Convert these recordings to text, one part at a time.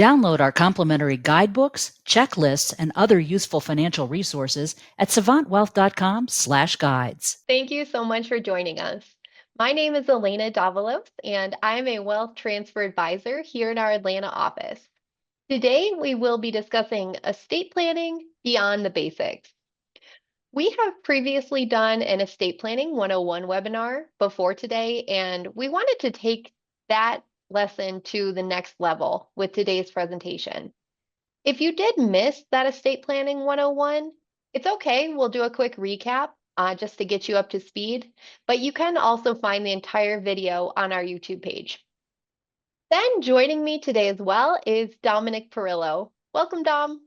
Download our complimentary guidebooks, checklists, and other useful financial resources at savantwealth.com/guides. Thank you so much for joining us. My name is Alaina Davalos, and I'm a wealth transfer advisor here in our Atlanta office. Today, we will be discussing estate planning beyond the basics. We have previously done an estate planning 101 webinar before today, and we wanted to take that lesson to the next level with today's presentation. If you did miss that estate planning 101, it's okay. We'll do a quick recap just to get you up to speed, but you can also find the entire video on our YouTube page. Then joining me today as well is Dominick Parillo. Welcome, Dom.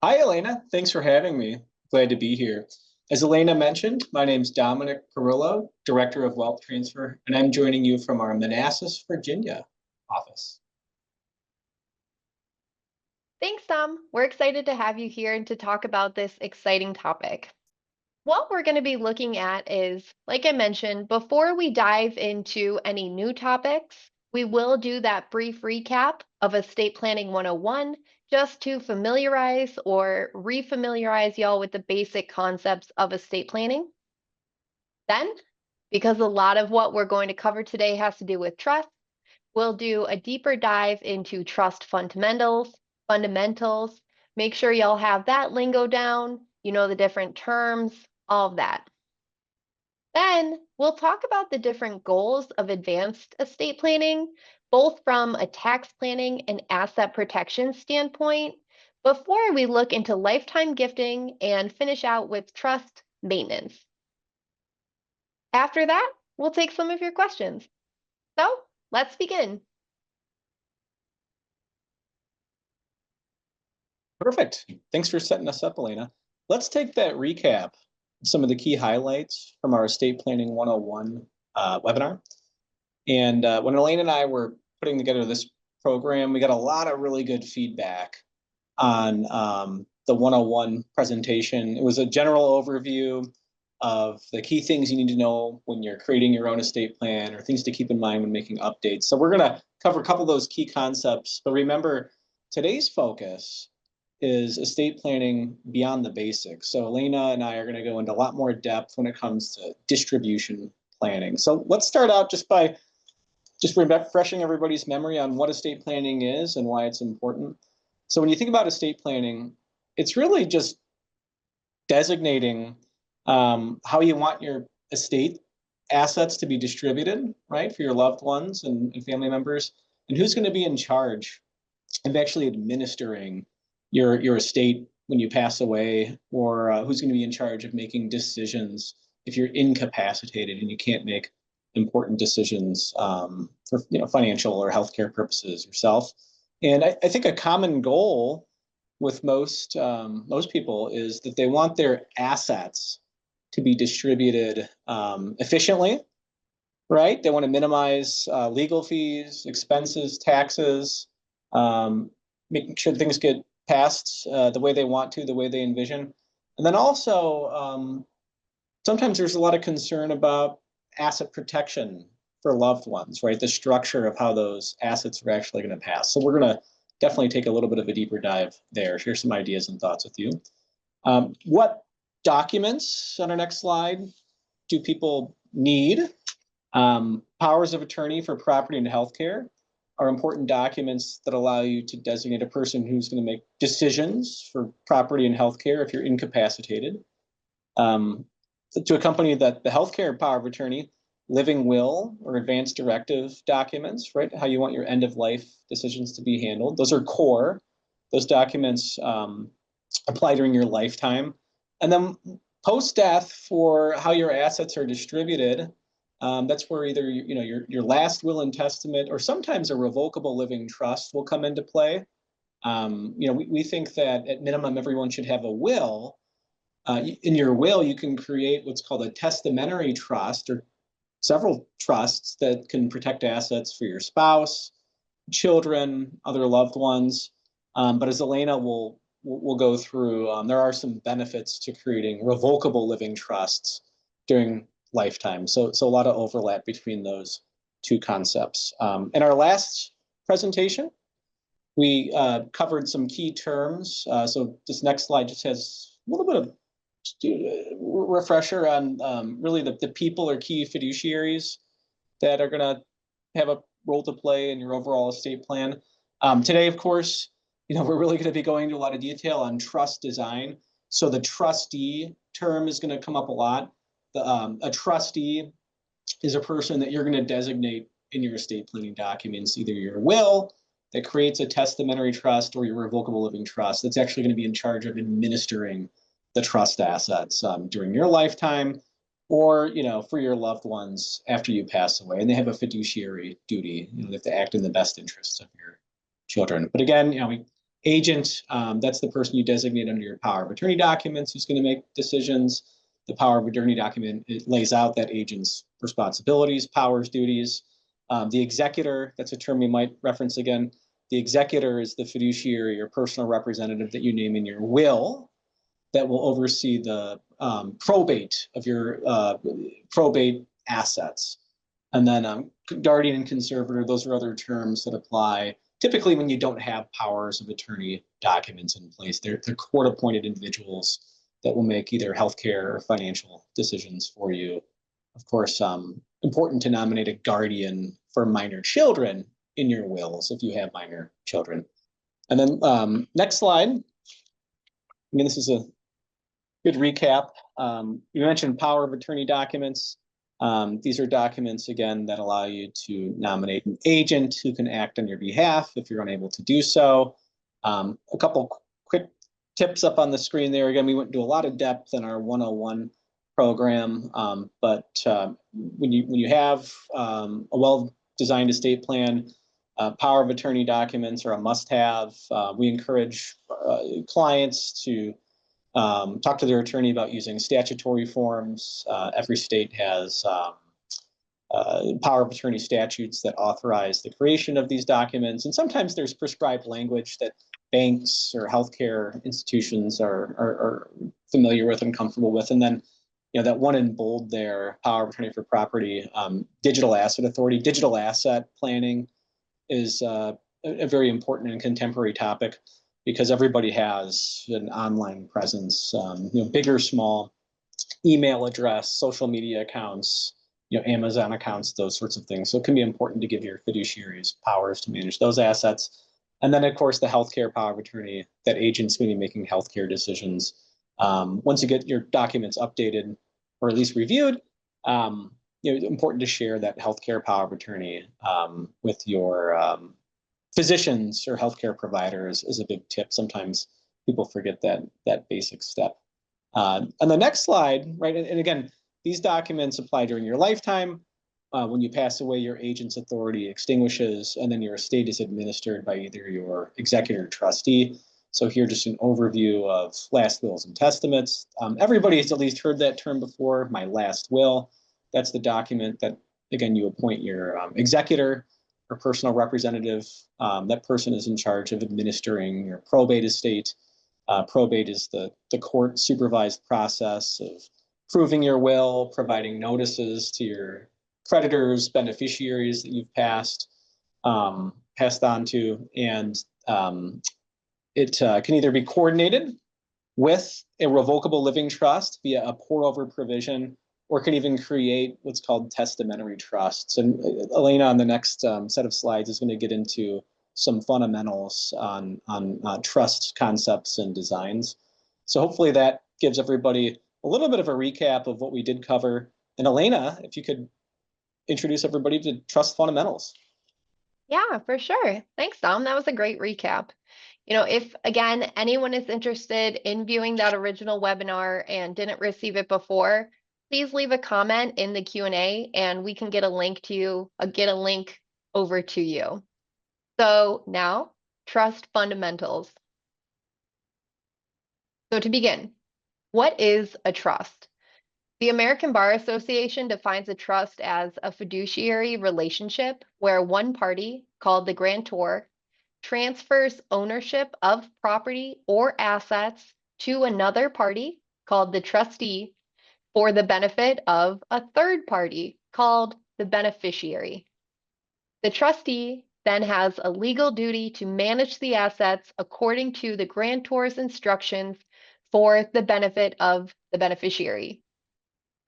Hi, Alaina. Thanks for having me. Glad to be here. As Alaina mentioned, my name is Dominick Parillo, Director of Wealth Transfer, and I'm joining you from our Manassas, Virginia office. Thanks, Dom. We're excited to have you here and to talk about this exciting topic. What we're going to be looking at is, like I mentioned, before we dive into any new topics, we will do that brief recap of Estate Planning 101 just to familiarize or refamiliarize y'all with the basic concepts of estate planning. Then, because a lot of what we're going to cover today has to do with trust, we'll do a deeper dive into trust fundamentals, make sure y'all have that lingo down, you know the different terms, all of that. Then we'll talk about the different goals of advanced estate planning, both from a tax planning and asset protection standpoint, before we look into lifetime gifting and finish out with trust maintenance. After that, we'll take some of your questions. So let's begin. Perfect. Thanks for setting us up, Alaina. Let's take that recap, some of the key highlights from our Estate Planning 101 webinar. And when Alaina and I were putting together this program, we got a lot of really good feedback on the 101 presentation. It was a general overview of the key things you need to know when you're creating your own estate plan or things to keep in mind when making updates. So we're going to cover a couple of those key concepts. But remember, today's focus is estate planning beyond the basics. So Alaina and I are going to go into a lot more depth when it comes to distribution planning. So let's start out just by refreshing everybody's memory on what estate planning is and why it's important. So when you think about estate planning, it's really just designating how you want your estate assets to be distributed, right, for your loved ones and family members, and who's going to be in charge of actually administering your estate when you pass away, or who's going to be in charge of making decisions if you're incapacitated and you can't make important decisions for financial or healthcare purposes yourself. And I think a common goal with most people is that they want their assets to be distributed efficiently, right? They want to minimize legal fees, expenses, taxes, making sure things get passed the way they want to, the way they envision. And then also, sometimes there's a lot of concern about asset protection for loved ones, right? The structure of how those assets are actually going to pass. So we're going to definitely take a little bit of a deeper dive there, share some ideas and thoughts with you. What documents, on our next slide, do people need? Powers of attorney for property and healthcare are important documents that allow you to designate a person who's going to make decisions for property and healthcare if you're incapacitated. To accompany the healthcare power of attorney, living will or advance directive documents, right? How you want your end of life decisions to be handled. Those are core. Those documents apply during your lifetime. And then post-death for how your assets are distributed. That's where either your last will and testament, or sometimes a revocable living trust will come into play. We think that at minimum everyone should have a will. In your will, you can create what's called a testamentary trust, or several trusts that can protect assets for your spouse, children, other loved ones. But as Alaina will go through, there are some benefits to creating revocable living trusts during lifetime. So a lot of overlap between those two concepts. In our last presentation, We covered some key terms. So this next slide just has a little bit of refresher on really the people or key fiduciaries that are going to have a role to play in your overall estate plan. Today, of course, we're really going to be going into a lot of detail on trust design. So the trustee term is going to come up a lot. A trustee is a person that you're going to designate in your estate planning documents, either your will that creates a testamentary trust or your revocable living trust that's actually going to be in charge of administering the trust assets during your lifetime, or for your loved ones after you pass away. And they have a fiduciary duty. They have to act in the best interests of your children. But again, agent, that's the person you designate under your power of attorney documents who's going to make decisions. The power of attorney document, it lays out that agent's responsibilities, powers, duties. The executor, that's a term we might reference again. The executor is the fiduciary or personal representative that you name in your will that will oversee the probate of your probate assets. And then guardian and conservator, those are other terms that apply typically when you don't have powers of attorney documents in place. They're court-appointed individuals that will make either healthcare or financial decisions for you. Of course, important to nominate a guardian for minor children in your wills if you have minor children. And then next slide. This is a good recap. You mentioned power of attorney documents. These are documents, again, that allow you to nominate an agent who can act on your behalf if you're unable to do so. A couple quick tips up on the screen there. Again, we went into a lot of depth in our 101 program, but when you have a well-designed estate plan, power of attorney documents are a must-have. We encourage clients to talk to their attorney about using statutory forms. Every state has power of attorney statutes that authorize the creation of these documents. And sometimes there's prescribed language that banks or healthcare institutions are familiar with and comfortable with. And then, that one in bold there, power of attorney for property, digital asset authority, digital asset planning is a very important and contemporary topic because everybody has an online presence, big or small, email address, social media accounts, Amazon accounts, those sorts of things. So it can be important to give your fiduciaries powers to manage those assets. And then, of course, the healthcare power of attorney, that agent's going to be making healthcare decisions. Once you get your documents updated or at least reviewed, it's important to share that healthcare power of attorney with your physicians or healthcare providers is a big tip. Sometimes people forget that basic step. On the next slide, right, and again, these documents apply during your lifetime. When you pass away, your agent's authority extinguishes, and then your estate is administered by either your executor or trustee. So here, just an overview of last wills and testaments. Everybody has at least heard that term before, my last will. That's the document that, again, you appoint your executor or personal representative. That person is in charge of administering your probate estate. Probate is the court supervised process of proving your will, providing notices to your creditors, beneficiaries that you've passed on to, and it can either be coordinated with a revocable living trust via a pour-over provision, or can even create what's called testamentary trusts. And Alaina, on the next set of slides, is going to get into some fundamentals on trust concepts and designs. So hopefully that gives everybody a little bit of a recap of what we did cover. And Alaina, if you could introduce everybody to trust fundamentals. Yeah, for sure. Thanks, Dom. That was a great recap. If, again, anyone is interested in viewing that original webinar and didn't receive it before, please leave a comment in the Q&A and we can get a link over to you. So now, trust fundamentals. So to begin, what is a trust? The American Bar Association defines a trust as a fiduciary relationship where one party, called the grantor, transfers ownership of property or assets to another party, called the trustee, for the benefit of a third party, called the beneficiary. The trustee then has a legal duty to manage the assets according to the grantor's instructions for the benefit of the beneficiary.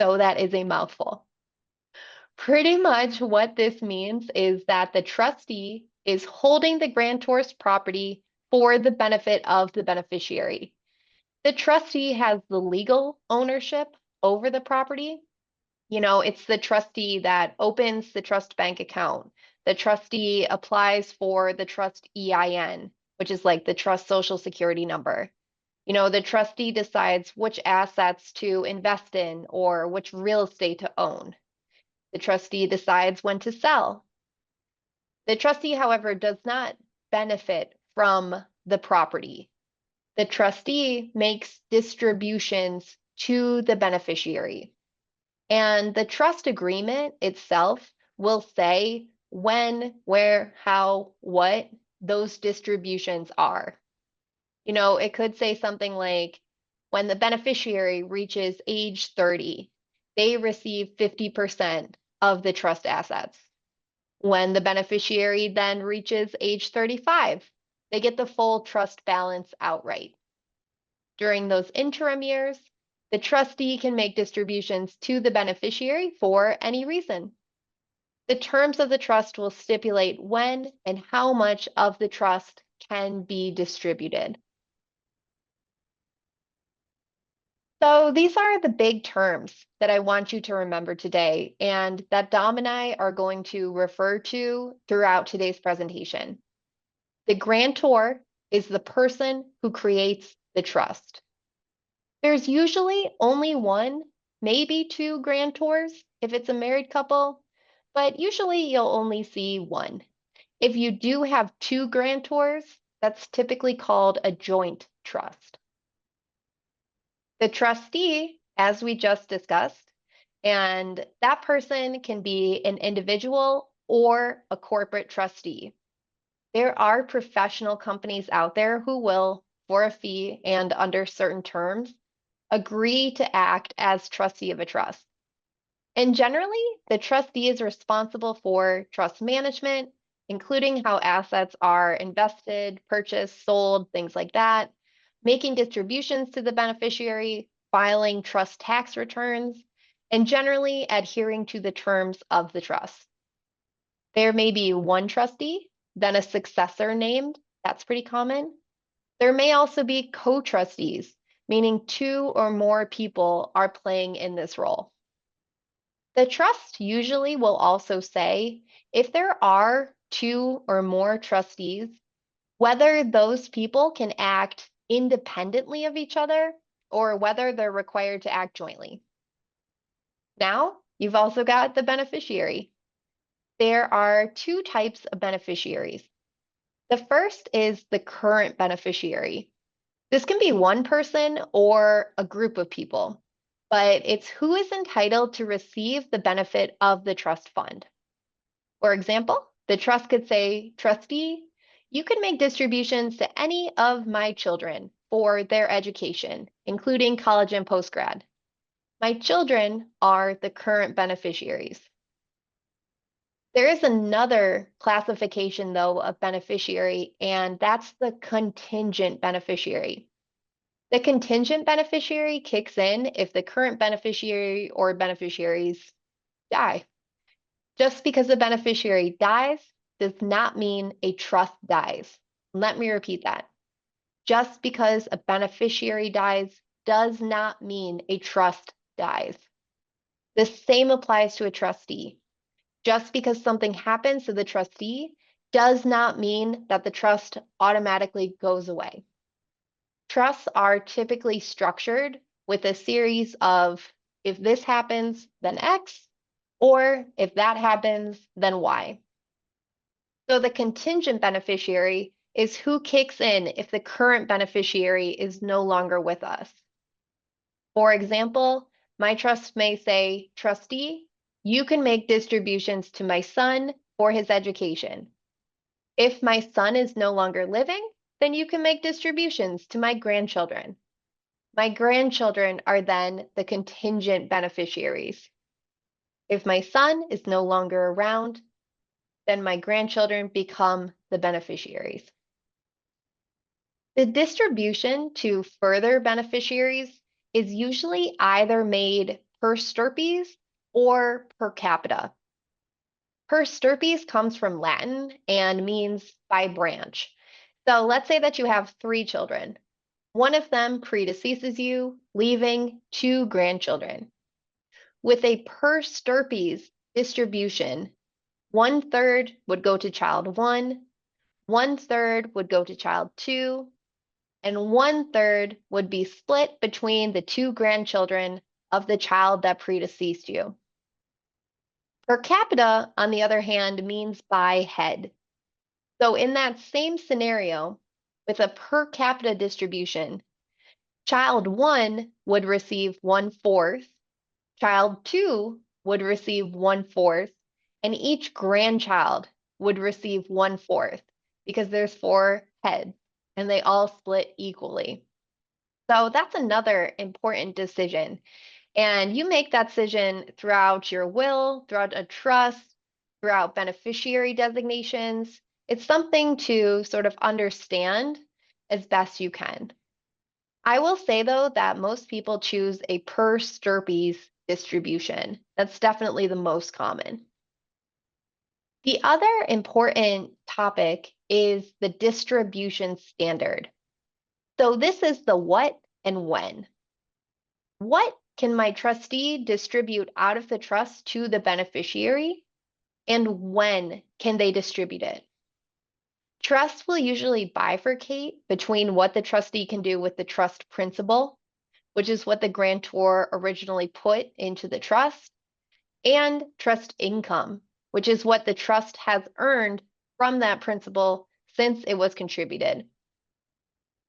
So that is a mouthful. Pretty much what this means is that the trustee is holding the grantor's property for the benefit of the beneficiary. The trustee has the legal ownership over the property. It's the trustee that opens the trust bank account. The trustee applies for the trust EIN, which is like the trust social security number. The trustee decides which assets to invest in or which real estate to own. The trustee decides when to sell. The trustee, however, does not benefit from the property. The trustee makes distributions to the beneficiary. And the trust agreement itself will say when, where, how, what those distributions are. It could say something like, when the beneficiary reaches age 30, they receive 50% of the trust assets. When the beneficiary then reaches age 35, they get the full trust balance outright. During those interim years, the trustee can make distributions to the beneficiary for any reason. The terms of the trust will stipulate when and how much of the trust can be distributed. So these are the big terms that I want you to remember today and that Dom and I are going to refer to throughout today's presentation. The grantor is the person who creates the trust. There's usually only one, maybe two grantors if it's a married couple, but usually you'll only see one. If you do have two grantors, that's typically called a joint trust. The trustee, as we just discussed, and that person can be an individual or a corporate trustee. There are professional companies out there who will, for a fee and under certain terms, agree to act as trustee of a trust. And generally, the trustee is responsible for trust management, including how assets are invested, purchased, sold, things like that, making distributions to the beneficiary, filing trust tax returns, and generally adhering to the terms of the trust. There may be one trustee, then a successor named. That's pretty common. There may also be co-trustees, meaning two or more people are playing in this role. The trust usually will also say if there are two or more trustees, whether those people can act independently of each other or whether they're required to act jointly. Now, you've also got the beneficiary. There are two types of beneficiaries. The first is the current beneficiary. This can be one person or a group of people, but it's who is entitled to receive the benefit of the trust fund. For example, the trust could say, trustee, you can make distributions to any of my children for their education, including college and postgrad. My children are the current beneficiaries. There is another classification, though, of beneficiary, and that's the contingent beneficiary. The contingent beneficiary kicks in if the current beneficiary or beneficiaries die. Just because a beneficiary dies does not mean a trust dies. Let me repeat that. Just because a beneficiary dies does not mean a trust dies. The same applies to a trustee. Just because something happens to the trustee does not mean that the trust automatically goes away. Trusts are typically structured with a series of if this happens, then X, or if that happens, then Y. So the contingent beneficiary is who kicks in if the current beneficiary is no longer with us. For example, my trust may say, trustee, you can make distributions to my son for his education. If my son is no longer living, then you can make distributions to my grandchildren. My grandchildren are then the contingent beneficiaries. If my son is no longer around, then my grandchildren become the beneficiaries. The distribution to further beneficiaries is usually either made per stirpes or per capita. Per stirpes comes from Latin and means by branch. So let's say that you have 3 children. One of them predeceases you, leaving 2 grandchildren. With a per stirpes distribution, 1/3 would go to child 1, 1/3 would go to child 2, and 1/3 would be split between the 2 grandchildren of the child that predeceased you. Per capita, on the other hand, means by head. So in that same scenario, with a per capita distribution, child 1 would receive 1/4, child 2 would receive 1/4, and each grandchild would receive 1/4 because there's 4 heads and they all split equally. So that's another important decision. And you make that decision throughout your will, throughout a trust, throughout beneficiary designations. It's something to sort of understand as best you can. I will say, though, that most people choose a per stirpes distribution. That's definitely the most common. The other important topic is the distribution standard. So this is the what and when. What can my trustee distribute out of the trust to the beneficiary? And when can they distribute it? Trusts will usually bifurcate between what the trustee can do with the trust principal, which is what the grantor originally put into the trust, and trust income, which is what the trust has earned from that principal since it was contributed.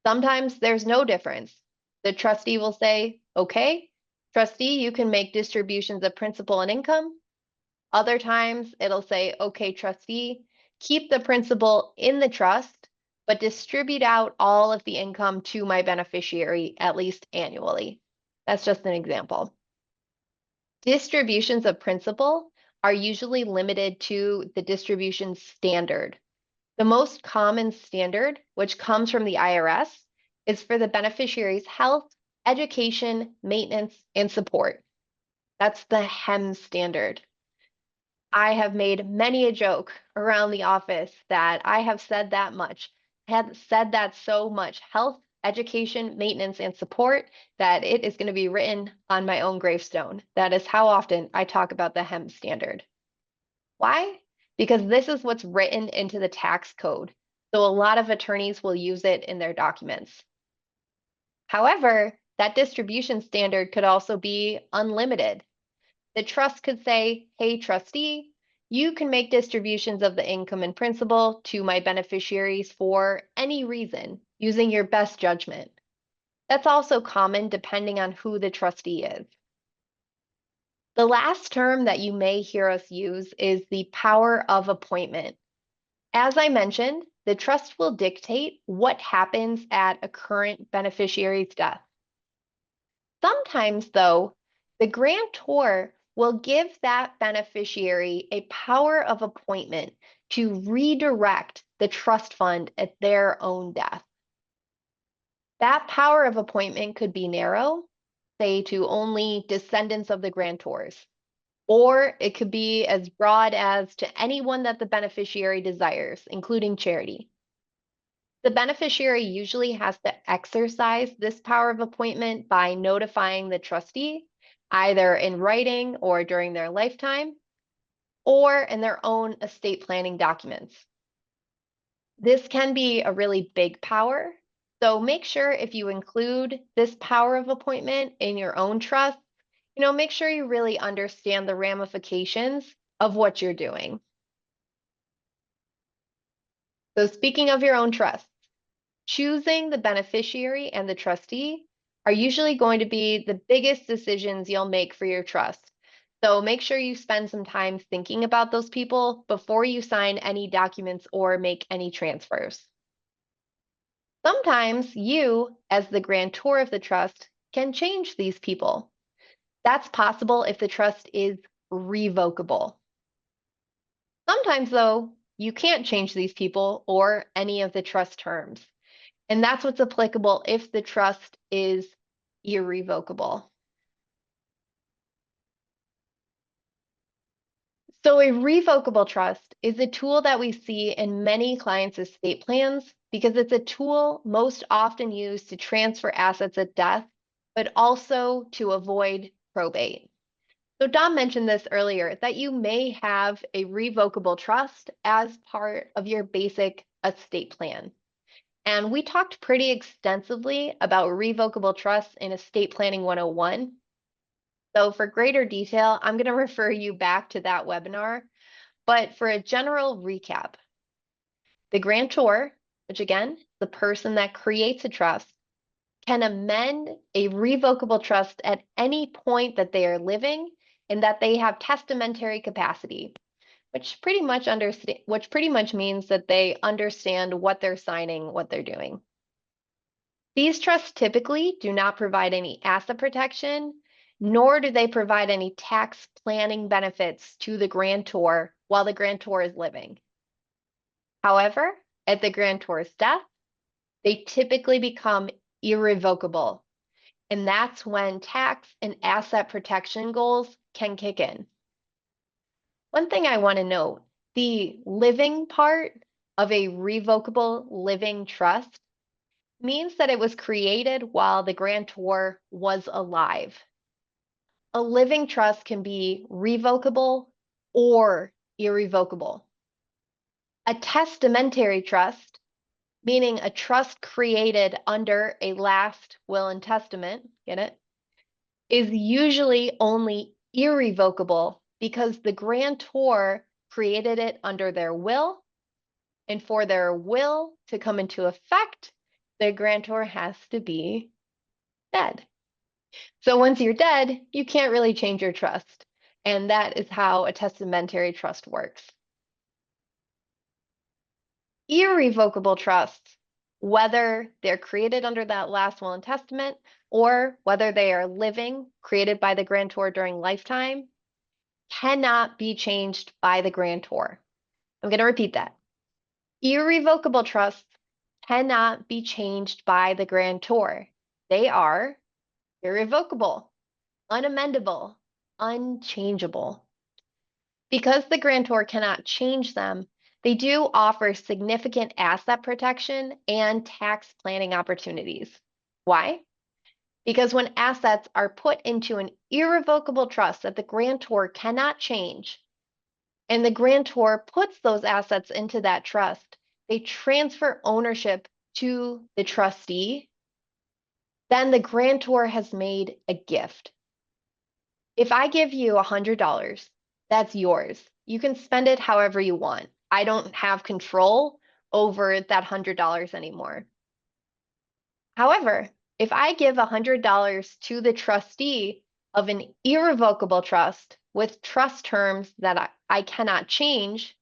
Sometimes there's no difference. The trustee will say, okay, trustee, you can make distributions of principal and income. Other times it'll say, okay, trustee, keep the principal in the trust, but distribute out all of the income to my beneficiary at least annually. That's just an example. Distributions of principal are usually limited to the distribution standard. The most common standard, which comes from the IRS, is for the beneficiary's health, education, maintenance, and support. That's the HEM standard. I have made many a joke around the office that I have said that much, had said that so much, health, education, maintenance, and support, that it is going to be written on my own gravestone. That is how often I talk about the HEM standard. Why? Because this is what's written into the tax code. So a lot of attorneys will use it in their documents. However, that distribution standard could also be unlimited. The trust could say, hey, trustee, you can make distributions of the income and principal to my beneficiaries for any reason using your best judgment. That's also common depending on who the trustee is. The last term that you may hear us use is the power of appointment. As I mentioned, the trust will dictate what happens at a current beneficiary's death. Sometimes, though, the grantor will give that beneficiary a power of appointment to redirect the trust fund at their own death. That power of appointment could be narrow, say to only descendants of the grantors, or it could be as broad as to anyone that the beneficiary desires, including charity. The beneficiary usually has to exercise this power of appointment by notifying the trustee, either in writing or during their lifetime, or in their own estate planning documents. This can be a really big power, so make sure if you include this power of appointment in your own trust, make sure you really understand the ramifications of what you're doing. So speaking of your own trust, choosing the beneficiary and the trustee are usually going to be the biggest decisions you'll make for your trust. So make sure you spend some time thinking about those people before you sign any documents or make any transfers. Sometimes you, as the grantor of the trust, can change these people. That's possible if the trust is revocable. Sometimes, though, you can't change these people or any of the trust terms. And that's what's applicable if the trust is irrevocable. So a revocable trust is a tool that we see in many clients' estate plans because it's a tool most often used to transfer assets at death, but also to avoid probate. So Dom mentioned this earlier, that you may have a revocable trust as part of your basic estate plan. And we talked pretty extensively about revocable trusts in Estate Planning 101. So for greater detail, I'm going to refer you back to that webinar. But for a general recap, the grantor, which again, the person that creates a trust, can amend a revocable trust at any point that they are living and that they have testamentary capacity, which pretty much means that they understand what they're signing, what they're doing. These trusts typically do not provide any asset protection, nor do they provide any tax planning benefits to the grantor while the grantor is living. However, at the grantor's death, they typically become irrevocable, and that's when tax and asset protection goals can kick in. One thing I want to note, the living part of a revocable living trust means that it was created while the grantor was alive. A living trust can be revocable or irrevocable. A testamentary trust, meaning a trust created under a last will and testament, get it, is usually only irrevocable because the grantor created it under their will, and for their will to come into effect, the grantor has to be dead. So once you're dead, you can't really change your trust. And that is how a testamentary trust works. Irrevocable trusts, whether they're created under that last will and testament or whether they are living, created by the grantor during lifetime, cannot be changed by the grantor. I'm going to repeat that. Irrevocable trusts cannot be changed by the grantor. They are irrevocable, unamendable, unchangeable. Because the grantor cannot change them, they do offer significant asset protection and tax planning opportunities. Why? Because when assets are put into an irrevocable trust that the grantor cannot change, and the grantor puts those assets into that trust, they transfer ownership to the trustee, then the grantor has made a gift. If I give you $100, that's yours. You can spend it however you want. I don't have control over that $100 anymore. However, if I give $100 to the trustee of an irrevocable trust with trust terms that I cannot change,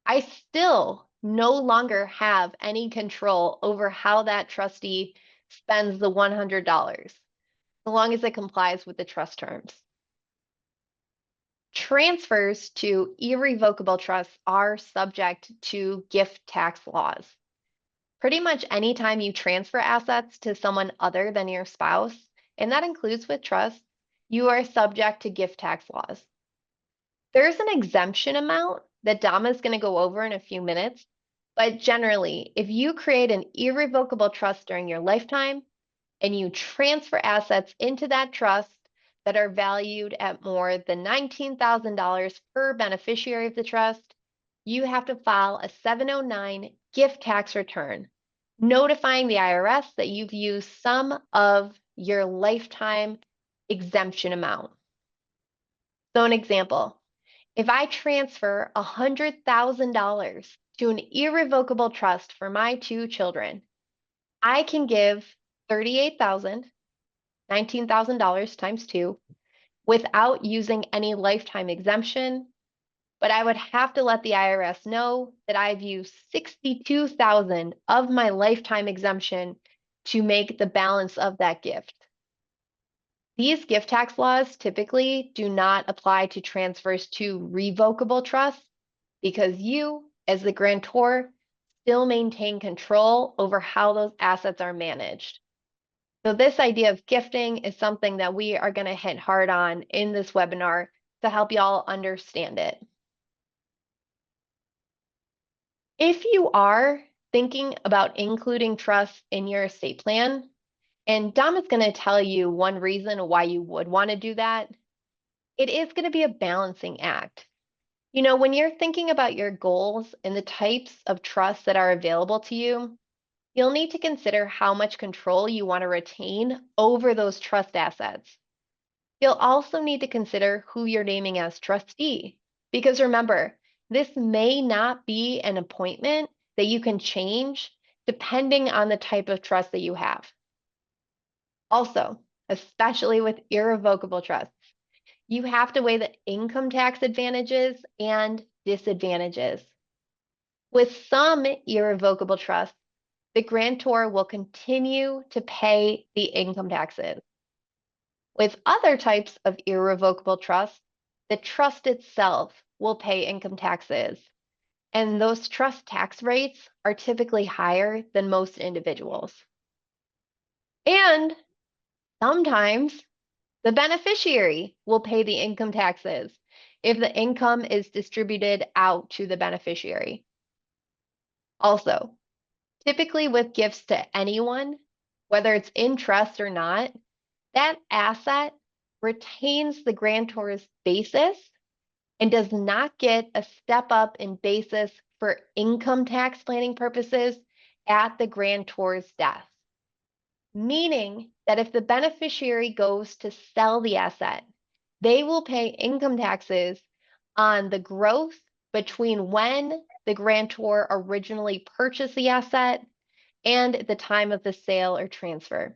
I still no longer have any control over how that trustee spends the $100, so long as it complies with the trust terms. Transfers to irrevocable trusts are subject to gift tax laws. Pretty much anytime you transfer assets to someone other than your spouse, and that includes with trusts, you are subject to gift tax laws. There's an exemption amount that Dama is going to go over in a few minutes, but generally, if you create an irrevocable trust during your lifetime and you transfer assets into that trust that are valued at more than $19,000 per beneficiary of the trust, you have to file a 709 gift tax return, notifying the IRS that you've used some of your lifetime exemption amount. So an example, if I transfer $100,000 to an irrevocable trust for my two children, I can give $38,000, $19,000 times two, without using any lifetime exemption, but I would have to let the IRS know that I've used $62,000 of my lifetime exemption to make the balance of that gift. These gift tax laws typically do not apply to transfers to revocable trusts, because you, as the grantor, still maintain control over how those assets are managed. So this idea of gifting is something that we are going to hit hard on in this webinar to help y'all understand it. If you are thinking about including trust in your estate plan, and Dom is going to tell you one reason why you would want to do that, it is going to be a balancing act. You know, when you're thinking about your goals and the types of trusts that are available to you, you'll need to consider how much control you want to retain over those trust assets. You'll also need to consider who you're naming as trustee, because remember, this may not be an appointment that you can change depending on the type of trust that you have. Also, especially with irrevocable trusts, you have to weigh the income tax advantages and disadvantages. With some irrevocable trusts, the grantor will continue to pay the income taxes. With other types of irrevocable trusts, the trust itself will pay income taxes, and those trust tax rates are typically higher than most individuals. And sometimes the beneficiary will pay the income taxes if the income is distributed out to the beneficiary. Also, typically with gifts to anyone, whether it's in trust or not, that asset retains the grantor's basis and does not get a step up in basis for income tax planning purposes at the grantor's death. Meaning that if the beneficiary goes to sell the asset, they will pay income taxes on the growth between when the grantor originally purchased the asset and the time of the sale or transfer.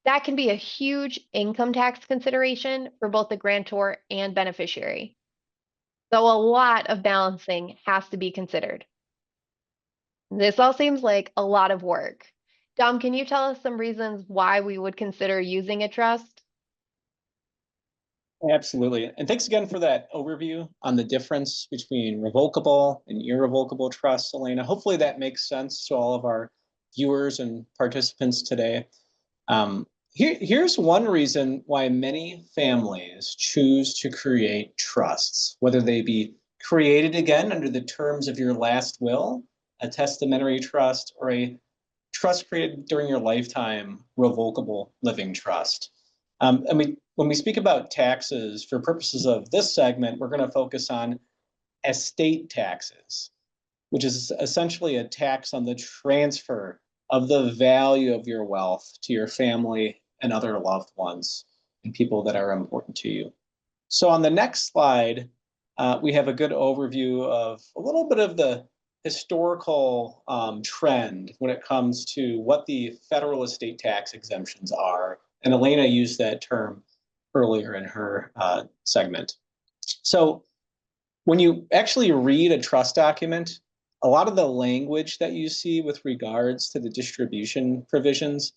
That can be a huge income tax consideration for both the grantor and beneficiary. So a lot of balancing has to be considered. This all seems like a lot of work. Dom, can you tell us some reasons why we would consider using a trust? Absolutely. And thanks again for that overview on the difference between revocable and irrevocable trusts, Alaina. Hopefully that makes sense to all of our viewers and participants today. Here's one reason why many families choose to create trusts, whether they be created again under the terms of your last will, a testamentary trust, or a trust created during your lifetime revocable living trust. When we speak about taxes, for purposes of this segment, we're going to focus on estate taxes, which is essentially a tax on the transfer of the value of your wealth to your family and other loved ones and people that are important to you. So on the next slide, we have a good overview of a little bit of the historical trend when it comes to what the federal estate tax exemptions are. And Alaina used that term earlier in her segment. So when you actually read a trust document, a lot of the language that you see with regards to the distribution provisions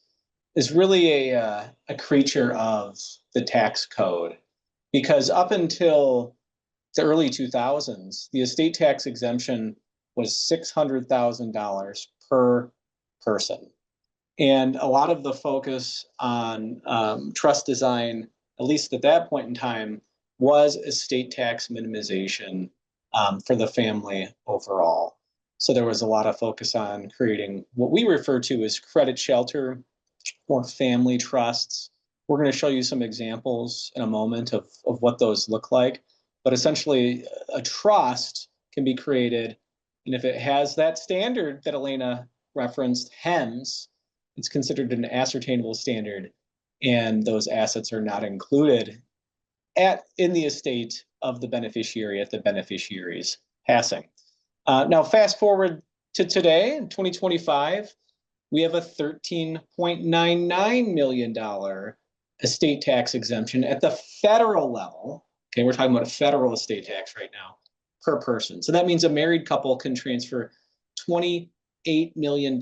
is really a creature of the tax code. Because up until the early 2000s, the estate tax exemption was $600,000 per person. And a lot of the focus on trust design, at least at that point in time, was estate tax minimization for the family overall. So there was a lot of focus on creating what we refer to as credit shelter or family trusts. We're going to show you some examples in a moment of what those look like. But essentially, a trust can be created, and if it has that standard that Alaina referenced, HEMS, it's considered an ascertainable standard, and those assets are not included in the estate of the beneficiary at the beneficiary's passing. Now, fast forward to today, in 2025, we have a $13.99 million estate tax exemption at the federal level. Okay, we're talking about a federal estate tax right now per person. So that means a married couple can transfer $28 million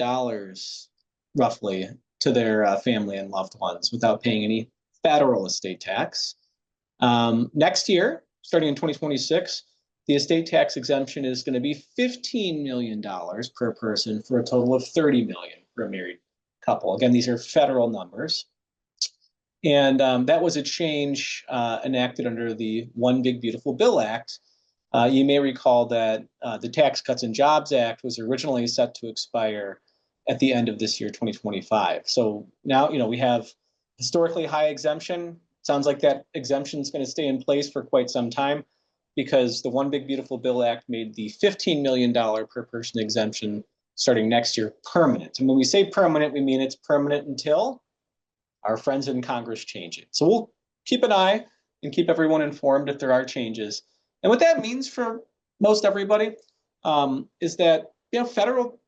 roughly to their family and loved ones without paying any federal estate tax. Next year, starting in 2026, the estate tax exemption is going to be $15 million per person for a total of $30 million for a married couple. Again, these are federal numbers. And that was a change enacted under the One Big Beautiful Bill Act. You may recall that the Tax Cuts and Jobs Act was originally set to expire at the end of this year, 2025. So now, we have historically high exemption. Sounds like that exemption is going to stay in place for quite some time, because the One Big Beautiful Bill Act made the $15 million per person exemption starting next year permanent. And when we say permanent, we mean it's permanent until our friends in Congress change it. So we'll keep an eye and keep everyone informed if there are changes. And what that means for most everybody is that, federal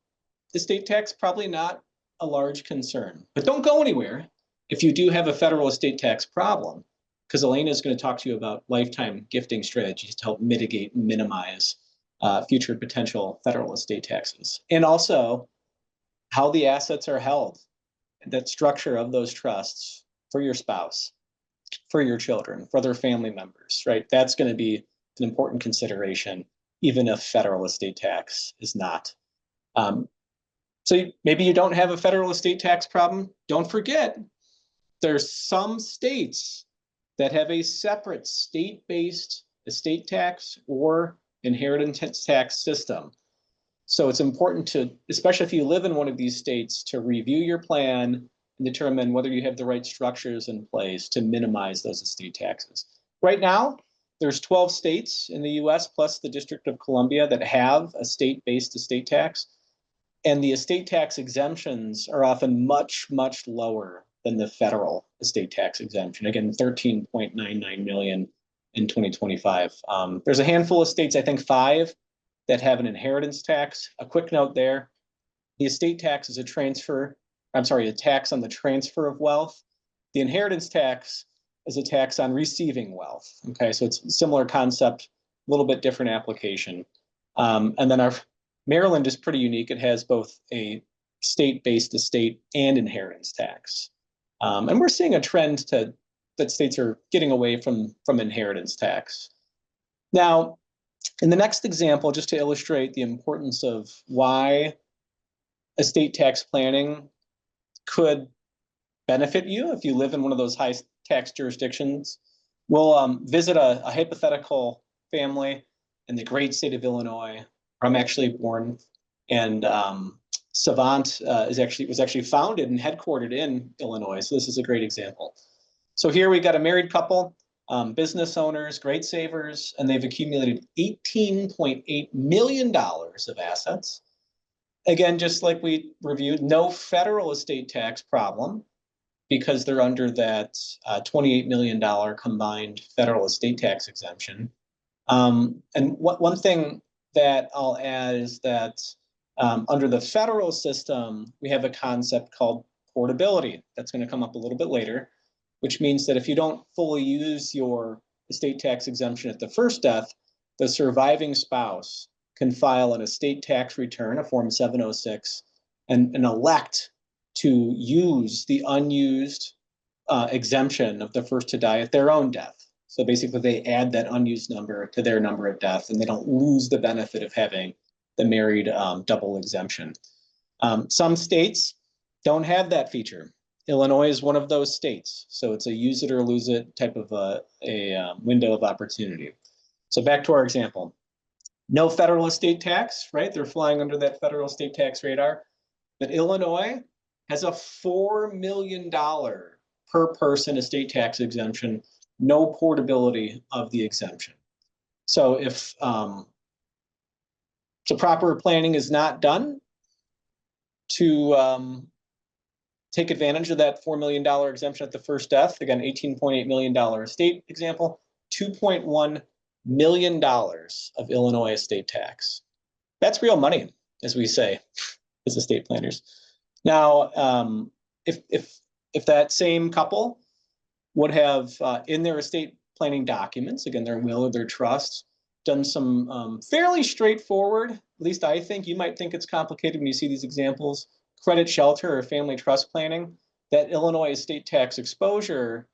estate tax probably not a large concern. But don't go anywhere if you do have a federal estate tax problem, because Alaina is going to talk to you about lifetime gifting strategies to help mitigate and minimize future potential federal estate taxes, and also how the assets are held, that structure of those trusts for your spouse, for your children, for their family members, right? That's going to be an important consideration, even if federal estate tax is not. So maybe you don't have a federal estate tax problem. Don't forget, there's some states that have a separate state-based estate tax or inheritance tax system. So it's important to, especially if you live in one of these states, to review your plan and determine whether you have the right structures in place to minimize those estate taxes. Right now, there's 12 states in the US plus the District of Columbia that have a state-based estate tax. And the estate tax exemptions are often much, much lower than the federal estate tax exemption. Again, 13.99 million in 2025. There's a handful of states, I think 5, that have an inheritance tax. A quick note there, the estate tax is a tax on the transfer of wealth. The inheritance tax is a tax on receiving wealth. Okay, so it's a similar concept, a little bit different application. And then our Maryland is pretty unique. It has both a state-based estate and inheritance tax. And we're seeing a trend that states are getting away from inheritance tax. Now, in the next example, just to illustrate the importance of why estate tax planning could benefit you if you live in one of those high tax jurisdictions, we'll visit a hypothetical family in the great state of Illinois, where I'm actually born, and Savant was actually founded and headquartered in Illinois. So this is a great example. So here we got a married couple, business owners, great savers, and they've accumulated $18.8 million of assets. Again, just like we reviewed, no federal estate tax problem because they're under that $28 million combined federal estate tax exemption. And one thing that I'll add is that under the federal system, we have a concept called portability. That's going to come up a little bit later, which means that if you don't fully use your estate tax exemption at the first death, the surviving spouse can file an estate tax return, a Form 706, and elect to use the unused exemption of the first to die at their own death. So basically, they add that unused number to their number at death, and they don't lose the benefit of having the married double exemption. Some states don't have that feature. Illinois is one of those states, so it's a use it or lose it type of a window of opportunity. So back to our example. No federal estate tax, right? They're flying under that federal estate tax radar. But Illinois has a $4 million per person estate tax exemption, no portability of the exemption. So if the proper planning is not done to take advantage of that $4 million exemption at the first death, again, $18.8 million estate example, $2.1 million of Illinois estate tax. That's real money, as we say, as estate planners. Now, if that same couple would have in their estate planning documents, again, their will or their trust, done some fairly straightforward, at least I think, you might think it's complicated when you see these examples, credit shelter or family trust planning, that Illinois estate tax exposure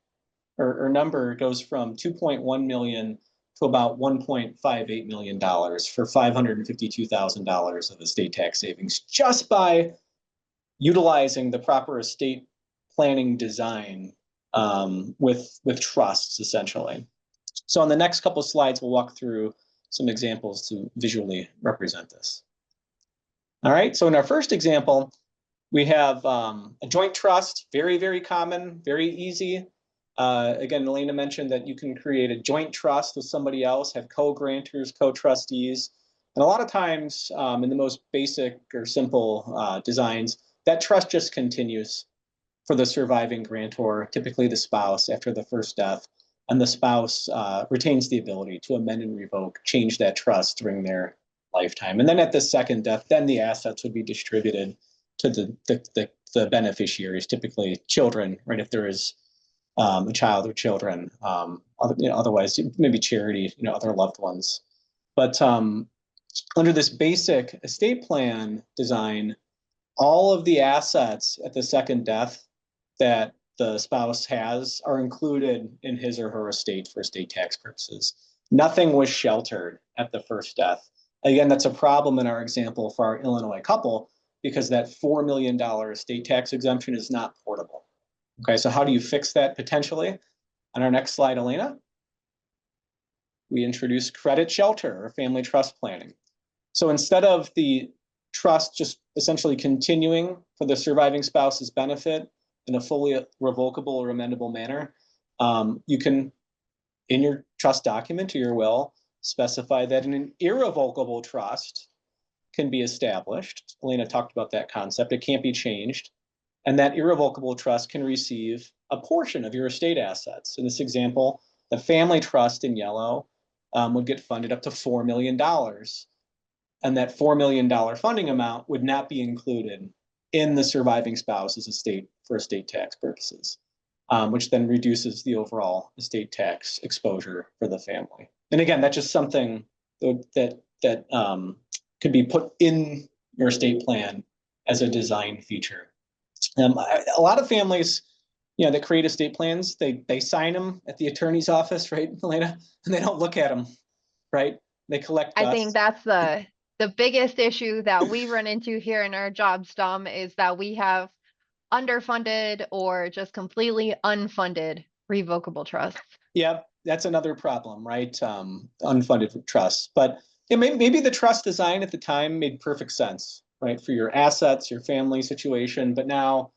or number goes from 2.1 million to about $1.58 million for $552,000 of estate tax savings just by utilizing the proper estate planning design with trusts, essentially. So on the next couple of slides, we'll walk through some examples to visually represent this. All right, so in our first example, we have a joint trust, very, very common, very easy. Again, Alaina mentioned that you can create a joint trust with somebody else, have co-grantors, co-trustees. And a lot of times in the most basic or simple designs, that trust just continues for the surviving grantor, typically the spouse after the first death. And the spouse retains the ability to amend and revoke, change that trust during their lifetime. And then at the second death, then the assets would be distributed to the beneficiaries, typically children, right? If there is a child or children, otherwise maybe charity, other loved ones. But under this basic estate plan design, all of the assets at the second death that the spouse has are included in his or her estate for estate tax purposes. Nothing was sheltered at the first death. Again, that's a problem in our example for our Illinois couple because that $4 million estate tax exemption is not portable. Okay, so how do you fix that potentially? On our next slide, Alaina, we introduce credit shelter or family trust planning. So instead of the trust just essentially continuing for the surviving spouse's benefit in a fully revocable or amendable manner, you can, in your trust document or your will, specify that an irrevocable trust can be established. Alaina talked about that concept. It can't be changed. And that irrevocable trust can receive a portion of your estate assets. In this example, the family trust in yellow would get funded up to $4 million. And that $4 million funding amount would not be included in the surviving spouse's estate for estate tax purposes, which then reduces the overall estate tax exposure for the family. And again, that's just something that could be put in your estate plan as a design feature. A lot of families, that create estate plans, they sign them at the attorney's office, right, Alaina? And they don't look at them, right? They collect I dust. think that's the biggest issue that we run into here in our jobs, Dom, is that we have underfunded or just completely unfunded revocable trusts. Yeah, that's another problem, right? Unfunded trusts. But maybe the trust design at the time made perfect sense, right? For your assets, your family situation. But now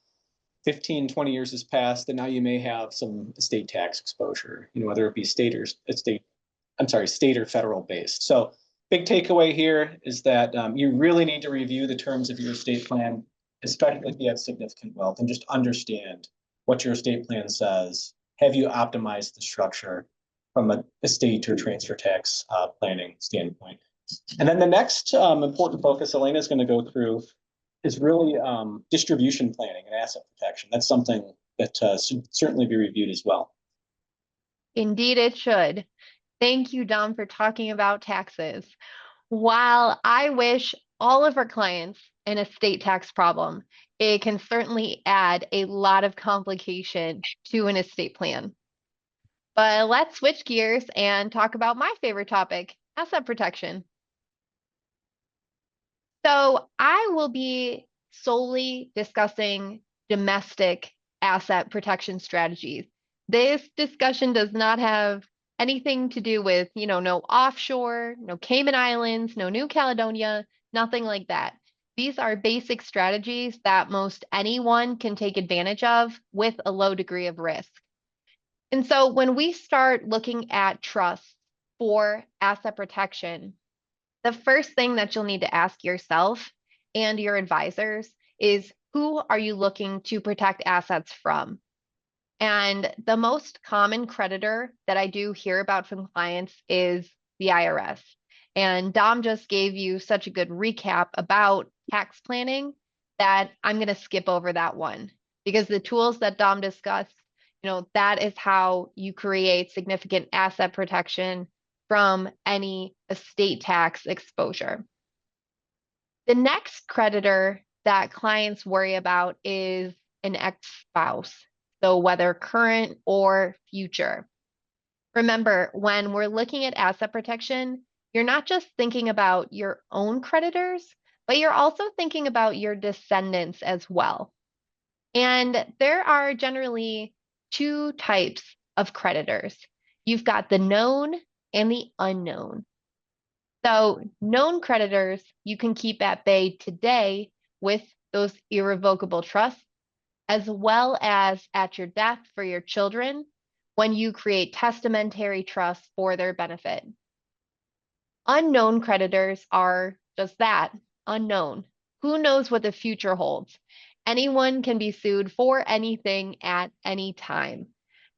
15, 20 years has passed, and now you may have some estate tax exposure, whether it be state or federal based. So big takeaway here is that you really need to review the terms of your estate plan, especially if you have significant wealth, and just understand what your estate plan says. Have you optimized the structure from an estate or transfer tax planning standpoint? And then the next important focus Alaina is going to go through is really distribution planning and asset protection. That's something that should certainly be reviewed as well. Indeed, it should. Thank you, Dom, for talking about taxes. While I wish all of our clients an estate tax problem, it can certainly add a lot of complication to an estate plan. But let's switch gears and talk about my favorite topic, asset protection. So I will be solely discussing domestic asset protection strategies. This discussion does not have anything to do with, no offshore, no Cayman Islands, no New Caledonia, nothing like that. These are basic strategies that most anyone can take advantage of with a low degree of risk. And so when we start looking at trusts for asset protection, the first thing that you'll need to ask yourself and your advisors is, who are you looking to protect assets from? And the most common creditor that I do hear about from clients is the IRS. And Dom just gave you such a good recap about tax planning that I'm going to skip over that one, because the tools that Dom discussed, that is how you create significant asset protection from any estate tax exposure. The next creditor that clients worry about is an ex-spouse, so whether current or future. Remember, when we're looking at asset protection, you're not just thinking about your own creditors, but you're also thinking about your descendants as well. And there are generally two types of creditors. You've got the known and the unknown. So known creditors you can keep at bay today with those irrevocable trusts, as well as at your death for your children when you create testamentary trusts for their benefit. Unknown creditors are just that, unknown. Who knows what the future holds? Anyone can be sued for anything at any time.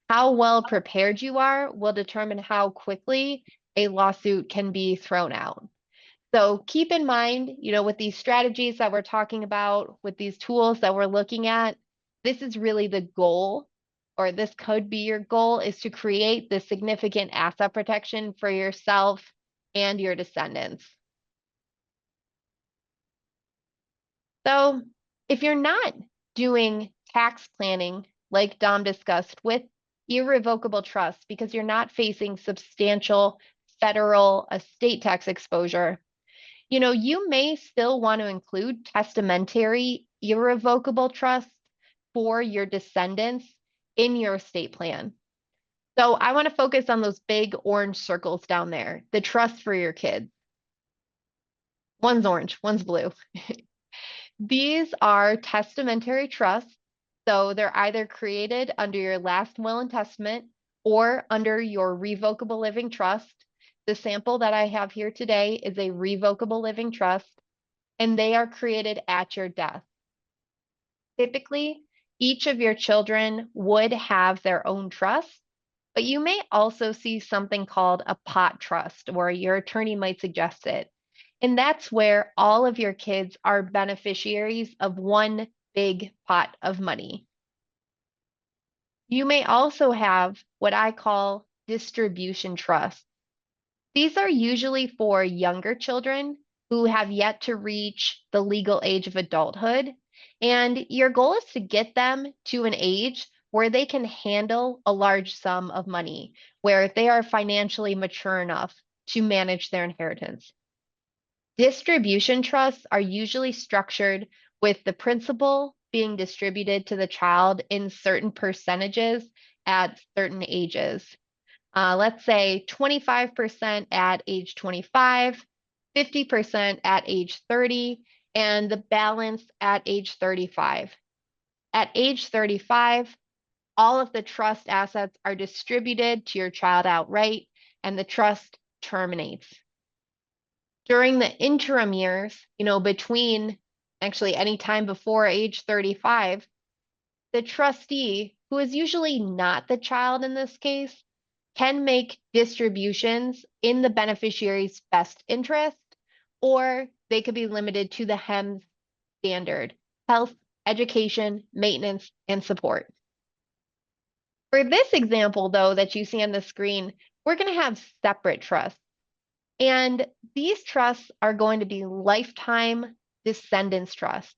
How well prepared you are will determine how quickly a lawsuit can be thrown out. So keep in mind, with these strategies that we're talking about, with these tools that we're looking at, this is really the goal, or this could be your goal, is to create the significant asset protection for yourself and your descendants. So if you're not doing tax planning like Dom discussed with irrevocable trusts because you're not facing substantial federal estate tax exposure, you may still want to include testamentary irrevocable trusts for your descendants in your estate plan. So I want to focus on those big orange circles down there, the trust for your kids. One's orange, one's blue. These are testamentary trusts. So they're either created under your last will and testament or under your revocable living trust. The sample that I have here today is a revocable living trust, and they are created at your death. Typically, each of your children would have their own trust, but you may also see something called a pot trust, or your attorney might suggest it. And that's where all of your kids are beneficiaries of one big pot of money. You may also have what I call distribution trusts. These are usually for younger children who have yet to reach the legal age of adulthood. And your goal is to get them to an age where they can handle a large sum of money, where they are financially mature enough to manage their inheritance. Distribution trusts are usually structured with the principal being distributed to the child in certain percentages at certain ages. Let's say 25% at age 25, 50% at age 30, and the balance at age 35. At age 35, all of the trust assets are distributed to your child outright, and the trust terminates. During the interim years, between actually any time before age 35, the trustee, who is usually not the child in this case, can make distributions in the beneficiary's best interest, or they could be limited to the HEMS standard: health, education, maintenance, and support. For this example, though, that you see on the screen, we're going to have separate trusts. And these trusts are going to be lifetime descendants trusts.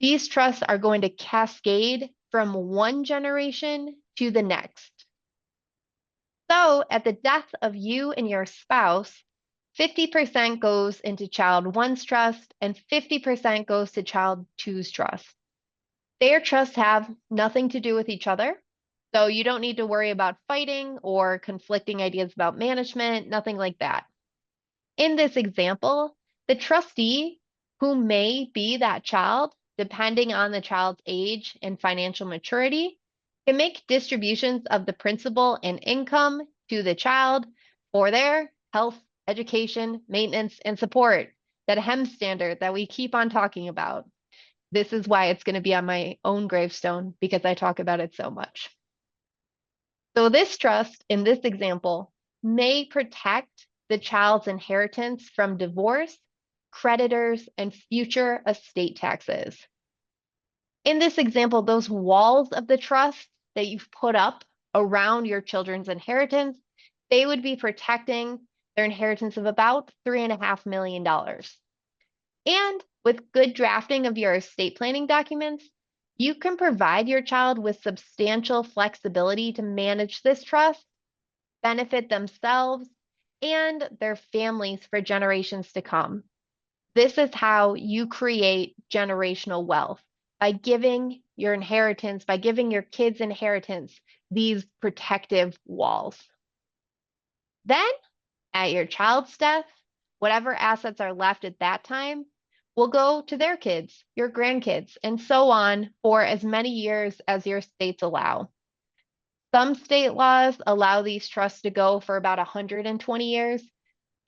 These trusts are going to cascade from one generation to the next. So at the death of you and your spouse, 50% goes into child one's trust and 50% goes to child two's trust. Their trusts have nothing to do with each other. So you don't need to worry about fighting or conflicting ideas about management, nothing like that. In this example, the trustee, who may be that child, depending on the child's age and financial maturity, can make distributions of the principal and income to the child for their health, education, maintenance, and support, that HEMS standard that we keep on talking about. This is why it's going to be on my own gravestone, because I talk about it so much. So this trust, in this example, may protect the child's inheritance from divorce, creditors, and future estate taxes. In this example, those walls of the trust that you've put up around your children's inheritance, they would be protecting their inheritance of about $3.5 million. And with good drafting of your estate planning documents, you can provide your child with substantial flexibility to manage this trust benefit themselves and their families for generations to come. This is how you create generational wealth, by giving your inheritance, by giving your kids inheritance, these protective walls. Then, at your child's death, whatever assets are left at that time will go to their kids, your grandkids, and so on for as many years as your states allow. Some state laws allow these trusts to go for about 120 years.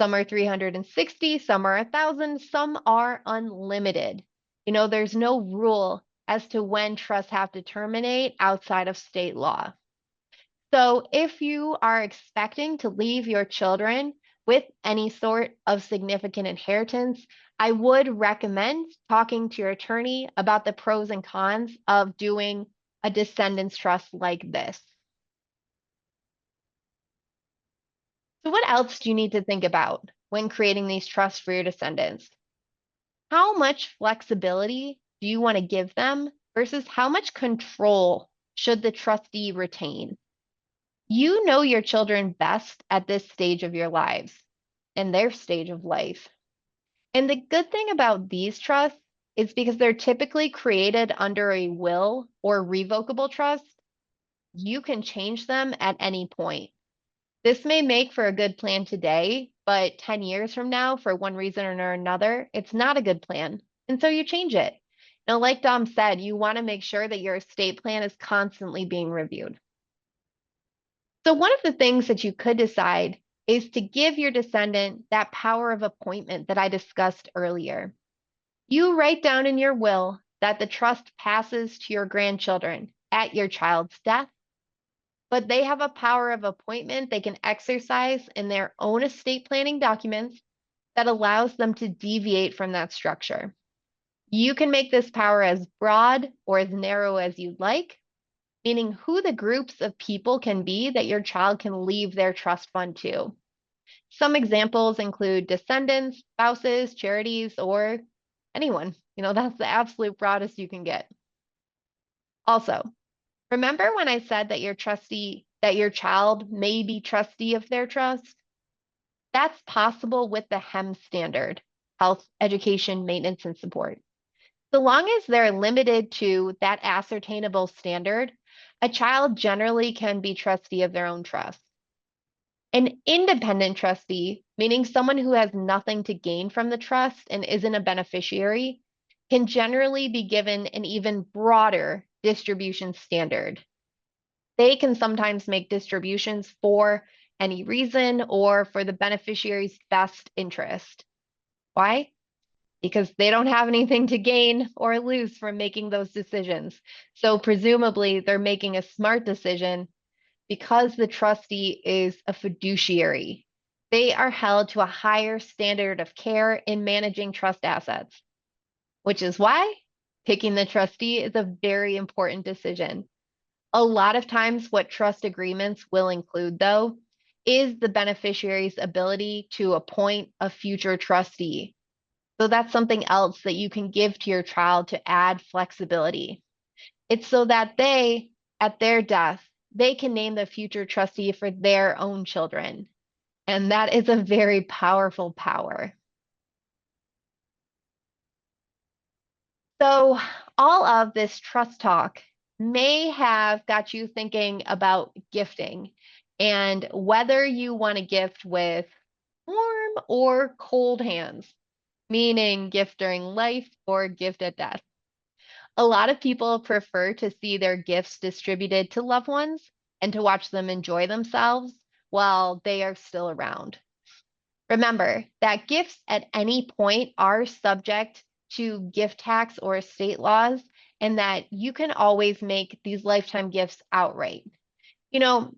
Some are 360, some are 1,000, some are unlimited. There's no rule as to when trusts have to terminate outside of state law. So if you are expecting to leave your children with any sort of significant inheritance, I would recommend talking to your attorney about the pros and cons of doing a descendants trust like this. So what else do you need to think about when creating these trusts for your descendants? How much flexibility do you want to give them versus how much control should the trustee retain? You know your children best at this stage of your lives and their stage of life. And the good thing about these trusts is because they're typically created under a will or revocable trust, you can change them at any point. This may make for a good plan today, but 10 years from now, for one reason or another, it's not a good plan. And so you change it. Now, like Dom said, you want to make sure that your estate plan is constantly being reviewed. So one of the things that you could decide is to give your descendant that power of appointment that I discussed earlier. You write down in your will that the trust passes to your grandchildren at your child's death, but they have a power of appointment they can exercise in their own estate planning documents that allows them to deviate from that structure. You can make this power as broad or as narrow as you'd like, meaning who the groups of people can be that your child can leave their trust fund to. Some examples include descendants, spouses, charities, or anyone. That's the absolute broadest you can get. Also, remember when I said that your child may be trustee of their trust? That's possible with the HEM standard, health, education, maintenance, and support. So long as they're limited to that ascertainable standard, a child generally can be trustee of their own trust. An independent trustee, meaning someone who has nothing to gain from the trust and isn't a beneficiary, can generally be given an even broader distribution standard. They can sometimes make distributions for any reason or for the beneficiary's best interest. Why? Because they don't have anything to gain or lose from making those decisions. So presumably they're making a smart decision because the trustee is a fiduciary. They are held to a higher standard of care in managing trust assets, which is why picking the trustee is a very important decision. A lot of times what trust agreements will include, though, is the beneficiary's ability to appoint a future trustee. So that's something else that you can give to your child to add flexibility. It's so that they, at their death, they can name the future trustee for their own children. And that is a very powerful power. So all of this trust talk may have got you thinking about gifting and whether you want to gift with warm or cold hands, meaning gift during life or gift at death. A lot of people prefer to see their gifts distributed to loved ones and to watch them enjoy themselves while they are still around. Remember that gifts at any point are subject to gift tax or estate laws, and that you can always make these lifetime gifts outright. Go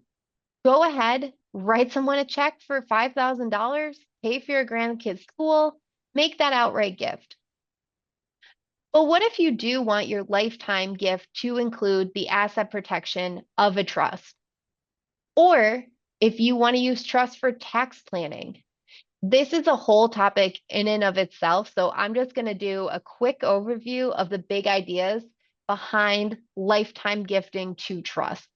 ahead, write someone a check for $5,000, pay for your grandkids' school, make that outright gift. But what if you do want your lifetime gift to include the asset protection of a trust? Or if you want to use trust for tax planning? This is a whole topic in and of itself, so I'm just going to do a quick overview of the big ideas behind lifetime gifting to trust.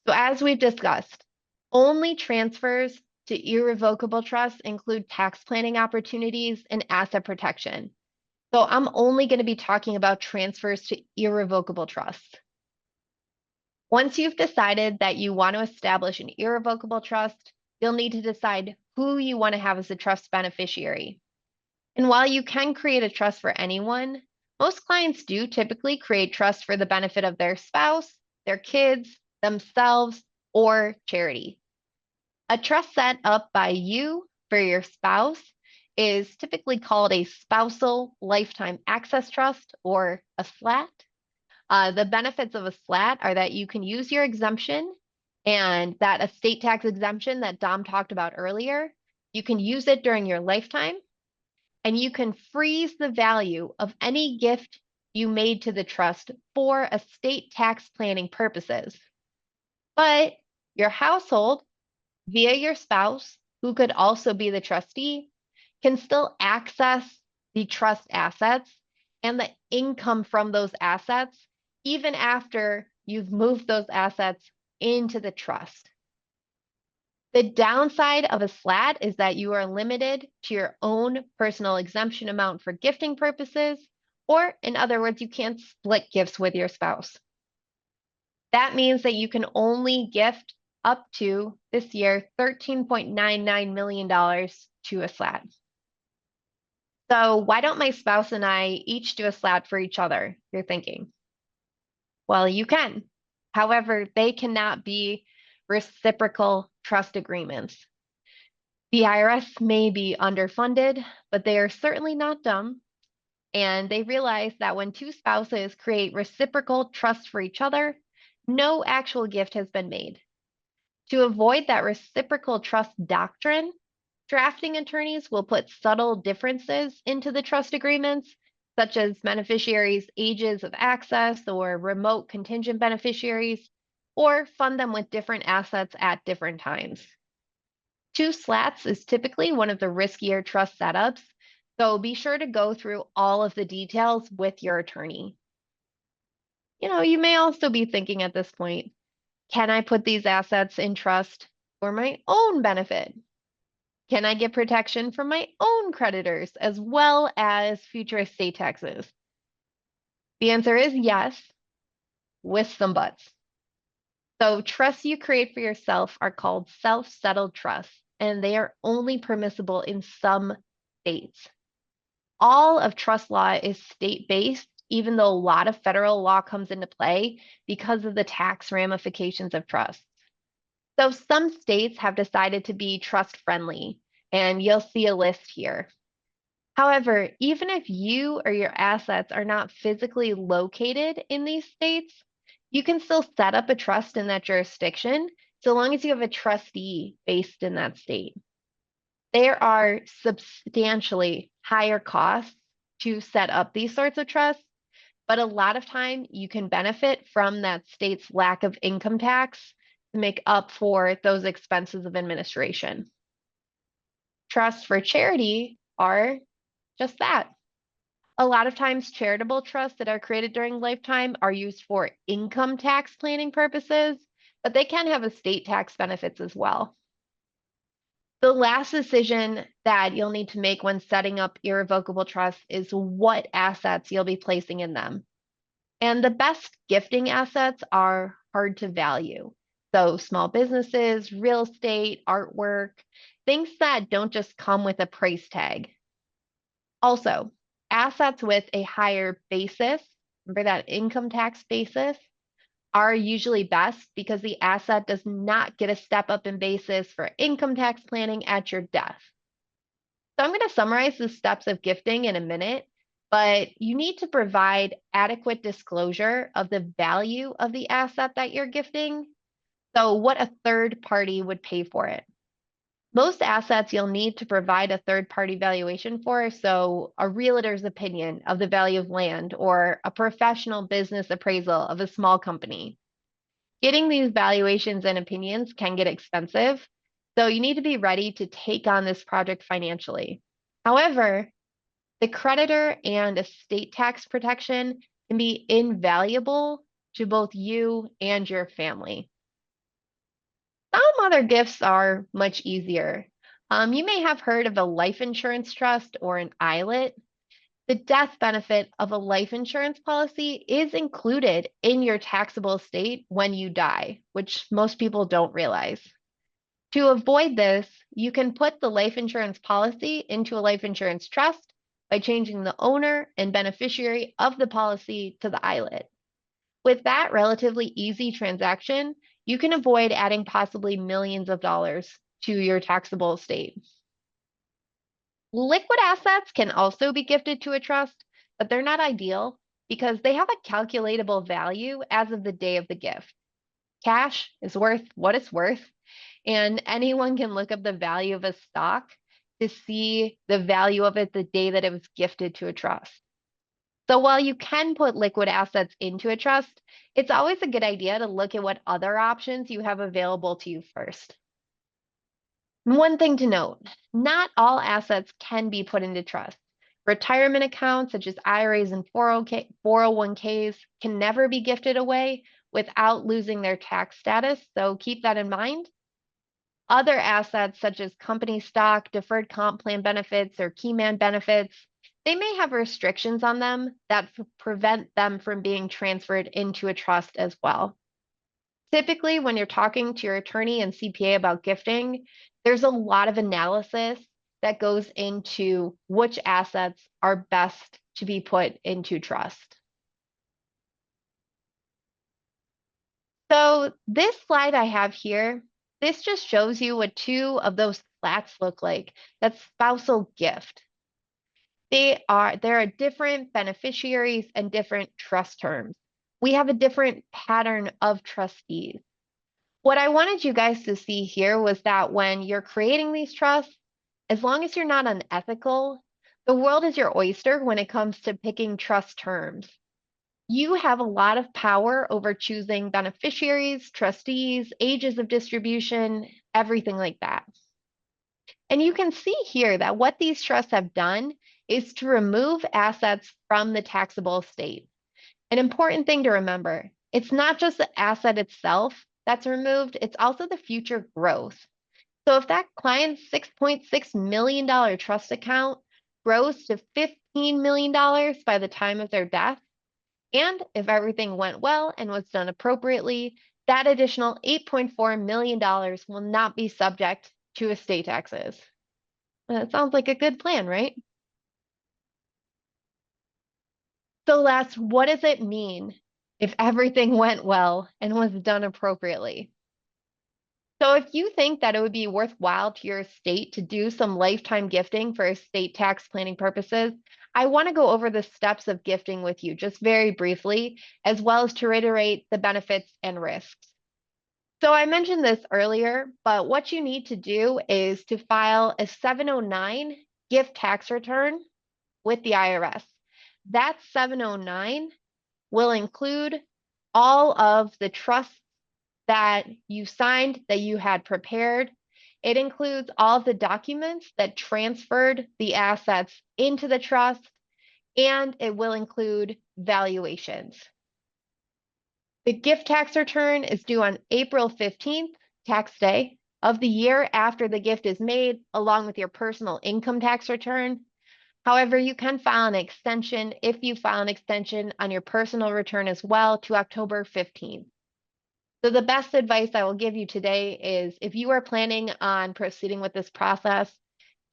So as we've discussed, only transfers to irrevocable trusts include tax planning opportunities and asset protection. So I'm only going to be talking about transfers to irrevocable trusts. Once you've decided that you want to establish an irrevocable trust, you'll need to decide who you want to have as a trust beneficiary. And while you can create a trust for anyone, most clients do typically create trusts for the benefit of their spouse, their kids, themselves, or charity. A trust set up by you for your spouse is typically called a spousal lifetime access trust, or a SLAT. The benefits of a SLAT are that you can use your exemption and that estate tax exemption that Dom talked about earlier. You can use it during your lifetime, and you can freeze the value of any gift you made to the trust for estate tax planning purposes. But your household, via your spouse, who could also be the trustee, can still access the trust assets and the income from those assets even after you've moved those assets into the trust. The downside of a SLAT is that you are limited to your own personal exemption amount for gifting purposes, or in other words, you can't split gifts with your spouse. That means that you can only gift up to, this year, $13.99 million to a SLAT. So why don't my spouse and I each do a SLAT for each other, you're thinking? Well, you can. However, they cannot be reciprocal trust agreements. The IRS may be underfunded, but they are certainly not dumb. And they realize that when two spouses create reciprocal trust for each other, no actual gift has been made. To avoid that reciprocal trust doctrine, drafting attorneys will put subtle differences into the trust agreements, such as beneficiaries' ages of access or remote contingent beneficiaries, or fund them with different assets at different times. Two SLATs is typically one of the riskier trust setups, so be sure to go through all of the details with your attorney. You may also be thinking at this point, can I put these assets in trust for my own benefit? Can I get protection from my own creditors as well as future estate taxes? The answer is yes, with some buts. So trusts you create for yourself are called self-settled trusts, and they are only permissible in some states. All of trust law is state-based, even though a lot of federal law comes into play because of the tax ramifications of trusts. So some states have decided to be trust-friendly, and you'll see a list here. However, even if you or your assets are not physically located in these states, you can still set up a trust in that jurisdiction so long as you have a trustee based in that state. There are substantially higher costs to set up these sorts of trusts, but a lot of time you can benefit from that state's lack of income tax to make up for those expenses of administration. Trusts for charity are just that. A lot of times charitable trusts that are created during lifetime are used for income tax planning purposes, but they can have estate tax benefits as well. The last decision that you'll need to make when setting up irrevocable trusts is what assets you'll be placing in them. And the best gifting assets are hard to value. So small businesses, real estate, artwork, things that don't just come with a price tag. Also, assets with a higher basis, remember that income tax basis, are usually best because the asset does not get a step up in basis for income tax planning at your death. So I'm going to summarize the steps of gifting in a minute, but you need to provide adequate disclosure of the value of the asset that you're gifting, so what a third party would pay for it. Most assets you'll need to provide a third-party valuation for, so a realtor's opinion of the value of land or a professional business appraisal of a small company. Getting these valuations and opinions can get expensive, so you need to be ready to take on this project financially. However, the creditor and estate tax protection can be invaluable to both you and your family. Some other gifts are much easier. You may have heard of a life insurance trust or an ILET. The death benefit of a life insurance policy is included in your taxable estate when you die, which most people don't realize. To avoid this, you can put the life insurance policy into a life insurance trust by changing the owner and beneficiary of the policy to the ILET. With that relatively easy transaction, you can avoid adding possibly millions of dollars to your taxable estate. Liquid assets can also be gifted to a trust, but they're not ideal because they have a calculatable value as of the day of the gift. Cash is worth what it's worth, and anyone can look up the value of a stock to see the value of it the day that it was gifted to a trust. So while you can put liquid assets into a trust, it's always a good idea to look at what other options you have available to you first. One thing to note, not all assets can be put into trust. Retirement accounts such as IRAs and 401ks can never be gifted away without losing their tax status, so keep that in mind. Other assets such as company stock, deferred comp plan benefits, or key man benefits, they may have restrictions on them that prevent them from being transferred into a trust as well. Typically, when you're talking to your attorney and CPA about gifting, there's a lot of analysis that goes into which assets are best to be put into trust. So this slide I have here, this just shows you what two of those flats look like. That's spousal gift. There are different beneficiaries and different trust terms. We have a different pattern of trustees. What I wanted you guys to see here was that when you're creating these trusts, as long as you're not unethical, the world is your oyster when it comes to picking trust terms. You have a lot of power over choosing beneficiaries, trustees, ages of distribution, everything like that. And you can see here that what these trusts have done is to remove assets from the taxable estate. An important thing to remember, it's not just the asset itself that's removed, it's also the future growth. So if that client's $6.6 million trust account grows to $15 million by the time of their death, and if everything went well and was done appropriately, that additional $8.4 million will not be subject to estate taxes. That sounds like a good plan, right? So Les, what does it mean if everything went well and was done appropriately? So if you think that it would be worthwhile to your estate to do some lifetime gifting for estate tax planning purposes, I want to go over the steps of gifting with you just very briefly, as well as to reiterate the benefits and risks. So I mentioned this earlier, but what you need to do is to file a 709 gift tax return with the IRS. That 709 will include all of the trusts that you signed, that you had prepared. It includes all of the documents that transferred the assets into the trust, and it will include valuations. The gift tax return is due on April 15th, tax day, of the year after the gift is made, along with your personal income tax return. However, you can file an extension if you file an extension on your personal return as well to October 15th. So the best advice I will give you today is if you are planning on proceeding with this process,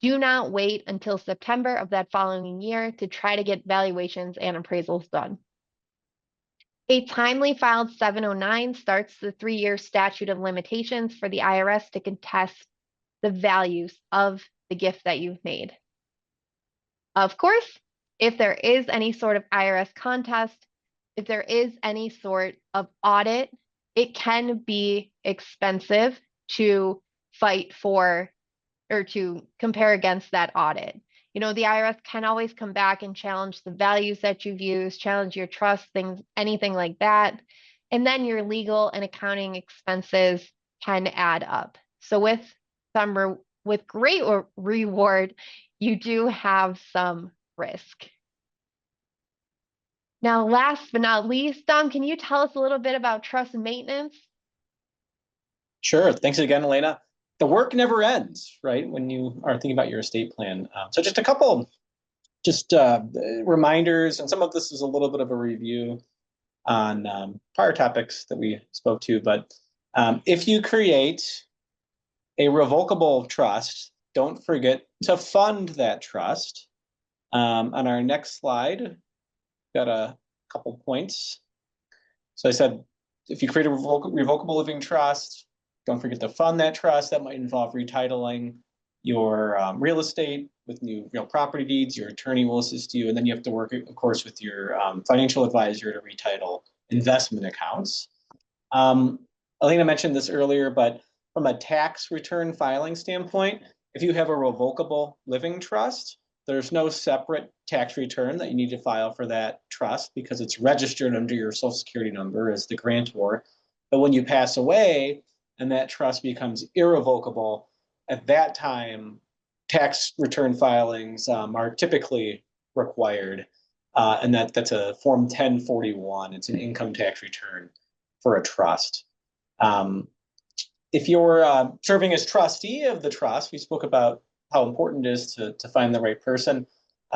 do not wait until September of that following year to try to get valuations and appraisals done. A timely filed 709 starts the 3-year statute of limitations for the IRS to contest the values of the gift that you've made. Of course, if there is any sort of IRS contest, if there is any sort of audit, it can be expensive to fight for or to compare against that audit. You know, the IRS can always come back and challenge the values that you've used, challenge your trust, things, anything like that. And then your legal and accounting expenses can add up. So with great reward, you do have some risk. Now, last but not least, Dom, can you tell us a little bit about trust maintenance? Sure. Thanks again, Alaina. The work never ends, right? When you are thinking about your estate plan. So just a couple reminders, and some of this is a little bit of a review on prior topics that we spoke to. But if you create a revocable trust, don't forget to fund that trust. On our next slide, got a couple points. So I said, if you create a revocable living trust, don't forget to fund that trust. That might involve retitling your real estate with new real property deeds. Your attorney will assist you. And then you have to work, of course, with your financial advisor to retitle investment accounts. Alaina mentioned this earlier, but from a tax return filing standpoint, if you have a revocable living trust, there's no separate tax return that you need to file for that trust because it's registered under your Social Security number as the grantor. But when you pass away and that trust becomes irrevocable, at that time, tax return filings are typically required. And that's a Form 1041. It's an income tax return for a trust. If you're serving as trustee of the trust, we spoke about how important it is to find the right person.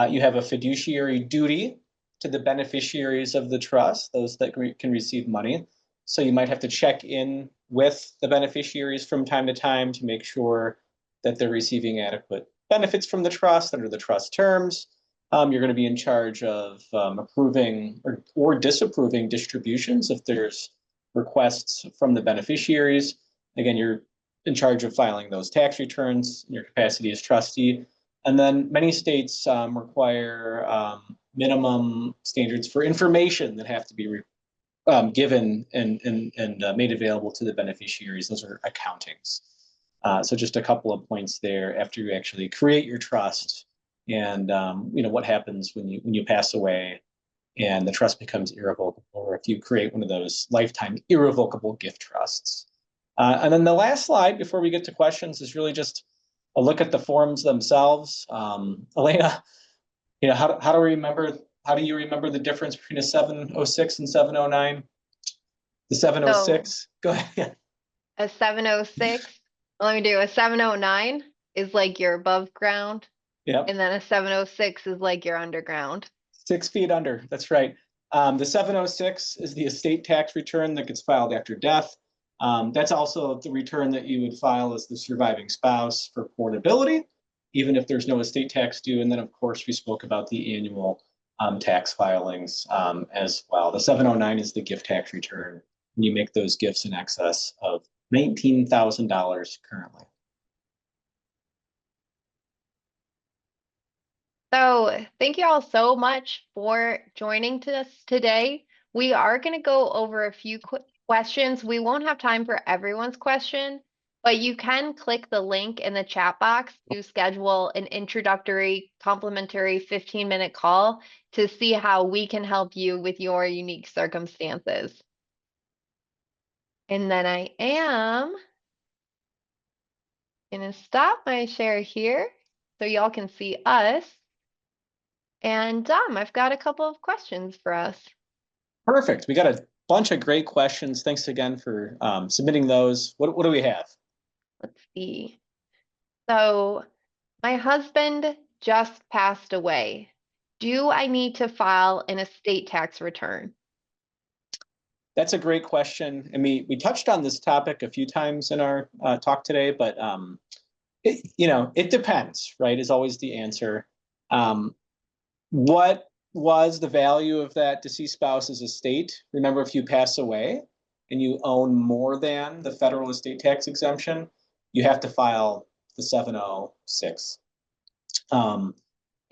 You have a fiduciary duty to the beneficiaries of the trust, those that can receive money. So you might have to check in with the beneficiaries from time to time to make sure that they're receiving adequate benefits from the trust under the trust terms. You're going to be in charge of approving or disapproving distributions if there's requests from the beneficiaries. Again, you're in charge of filing those tax returns in your capacity as trustee. And then many states require minimum standards for information that have to be given and made available to the beneficiaries. Those are accountings. So just a couple of points there after you actually create your trust and what happens when you pass away and the trust becomes irrevocable, or if you create one of those lifetime irrevocable gift trusts. And then the last slide before we get to questions is really just a look at the forms themselves. Alaina, how do you remember the difference between a 706 and 709? The 706, go ahead. A 706, let me do a 709 is like you're above ground. Yep. And then a 706 is like you're underground. 6 feet under, that's right. The 706 is the estate tax return that gets filed after death. That's also the return that you would file as the surviving spouse for portability, even if there's no estate tax due. And then, of course, we spoke about the annual tax filings as well. The 709 is the gift tax return. And you make those gifts in excess of $19,000 currently. So thank you all so much for joining us today. We are going to go over a few questions. We won't have time for everyone's question, but you can click the link in the chat box to schedule an introductory complimentary 15-minute call to see how we can help you with your unique circumstances. And then I am going to stop my share here so y'all can see us. And Dom, I've got a couple of questions for us. Perfect. We got a bunch of great questions. Thanks again for submitting those. What do we have? Let's see. So my husband just passed away. Do I need to file an estate tax return? That's a great question. And we touched on this topic a few times in our talk today, but it depends, right? Is always the answer. What was the value of that deceased spouse's estate? Remember, if you pass away and you own more than the federal estate tax exemption, you have to file the 706. And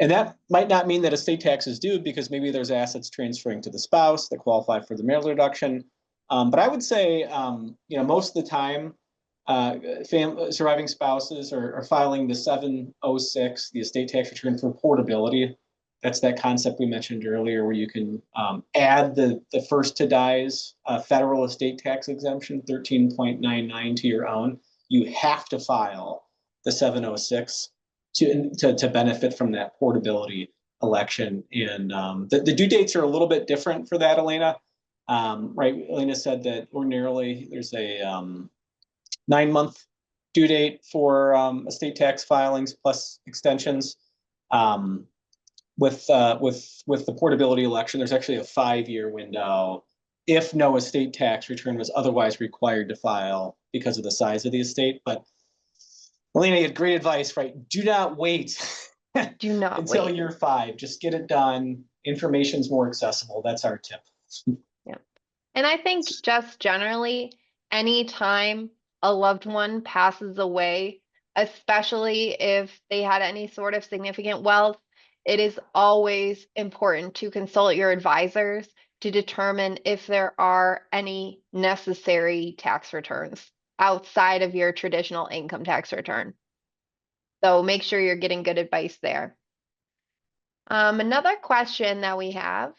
that might not mean that estate tax is due because maybe there's assets transferring to the spouse that qualify for the marital deduction. But I would say, most of the time, surviving spouses are filing the 706, the estate tax return for portability. That's that concept we mentioned earlier where you can add the first to die's federal estate tax exemption, 13.99, to your own. You have to file the 706 to benefit from that portability election. And the due dates are a little bit different for that, Alaina. Right, Alaina said that ordinarily there's a 9-month due date for estate tax filings plus extensions. With the portability election, there's actually a 5-year window if no estate tax return was otherwise required to file because of the size of the estate. But Alaina, you had great advice, right? Do not wait Do not until wait. year 5. Just get it done. Information's more accessible. That's our tip. Yeah. And I think just generally, anytime a loved one passes away, especially if they had any sort of significant wealth, it is always important to consult your advisors to determine if there are any necessary tax returns outside of your traditional income tax return. So make sure you're getting good advice there. Another question that we have,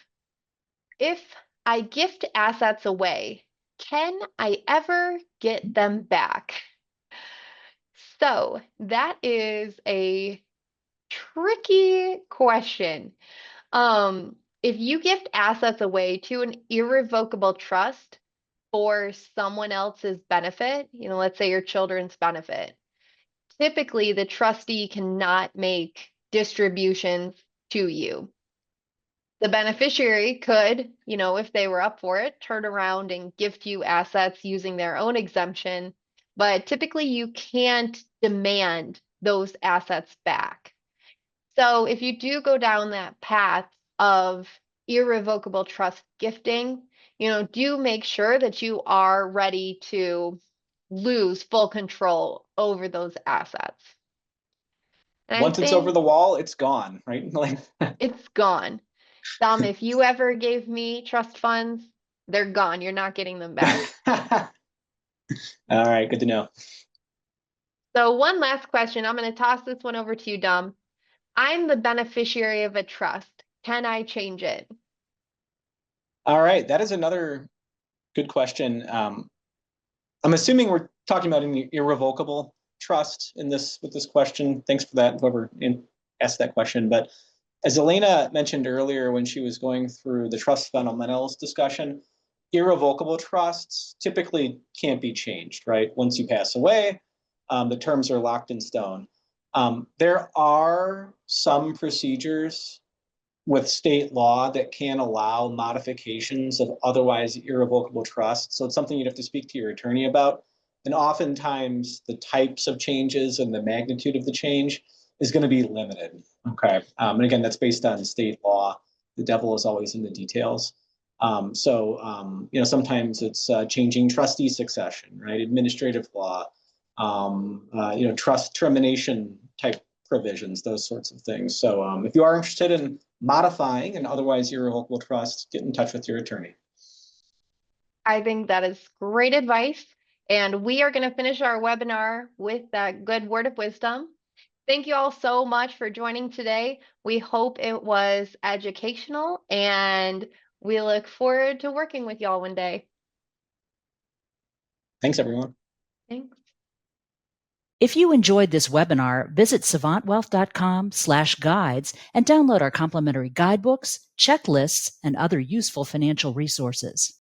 if I gift assets away, can I ever get them back? So that is a tricky question. If you gift assets away to an irrevocable trust for someone else's benefit, let's say your children's benefit, typically the trustee cannot make distributions to you. The beneficiary could, if they were up for it, turn around and gift you assets using their own exemption, but typically you can't demand those assets back. So if you do go down that path of irrevocable trust gifting, do make sure that you are ready to lose full control over those assets. And I Once it's over think the wall, it's gone, right? it's gone. If you ever gave me trust funds, they're gone. You're not getting them back. All right, good to know. So one last question. I'm going to toss this one over to you, Dom. I'm the beneficiary of a trust. Can I change it? All right, that is another good question. I'm assuming we're talking about an irrevocable trust with this question. Thanks for that, whoever asked that question. But as Alaina mentioned earlier when she was going through the trust fundamentals discussion, irrevocable trusts typically can't be changed, right? Once you pass away, the terms are locked in stone. There are some procedures with state law that can allow modifications of otherwise irrevocable trusts. So it's something you'd have to speak to your attorney about. And oftentimes the types of changes and the magnitude of the change is going to be limited. Okay. And again, that's based on state law. The devil is always in the details. Sometimes it's changing trustee succession, right? Administrative law, trust termination type provisions, those sorts of things. So if you are interested in modifying an otherwise irrevocable trust, get in touch with your attorney. I think that is great advice. And we are going to finish our webinar with that good word of wisdom. Thank you all so much for joining today. We hope it was educational, and we look forward to working with y'all one day. Thanks, everyone. Thanks. If you enjoyed this webinar, visit savantwealth.com/guides and download our complimentary guidebooks, checklists, and other useful financial resources.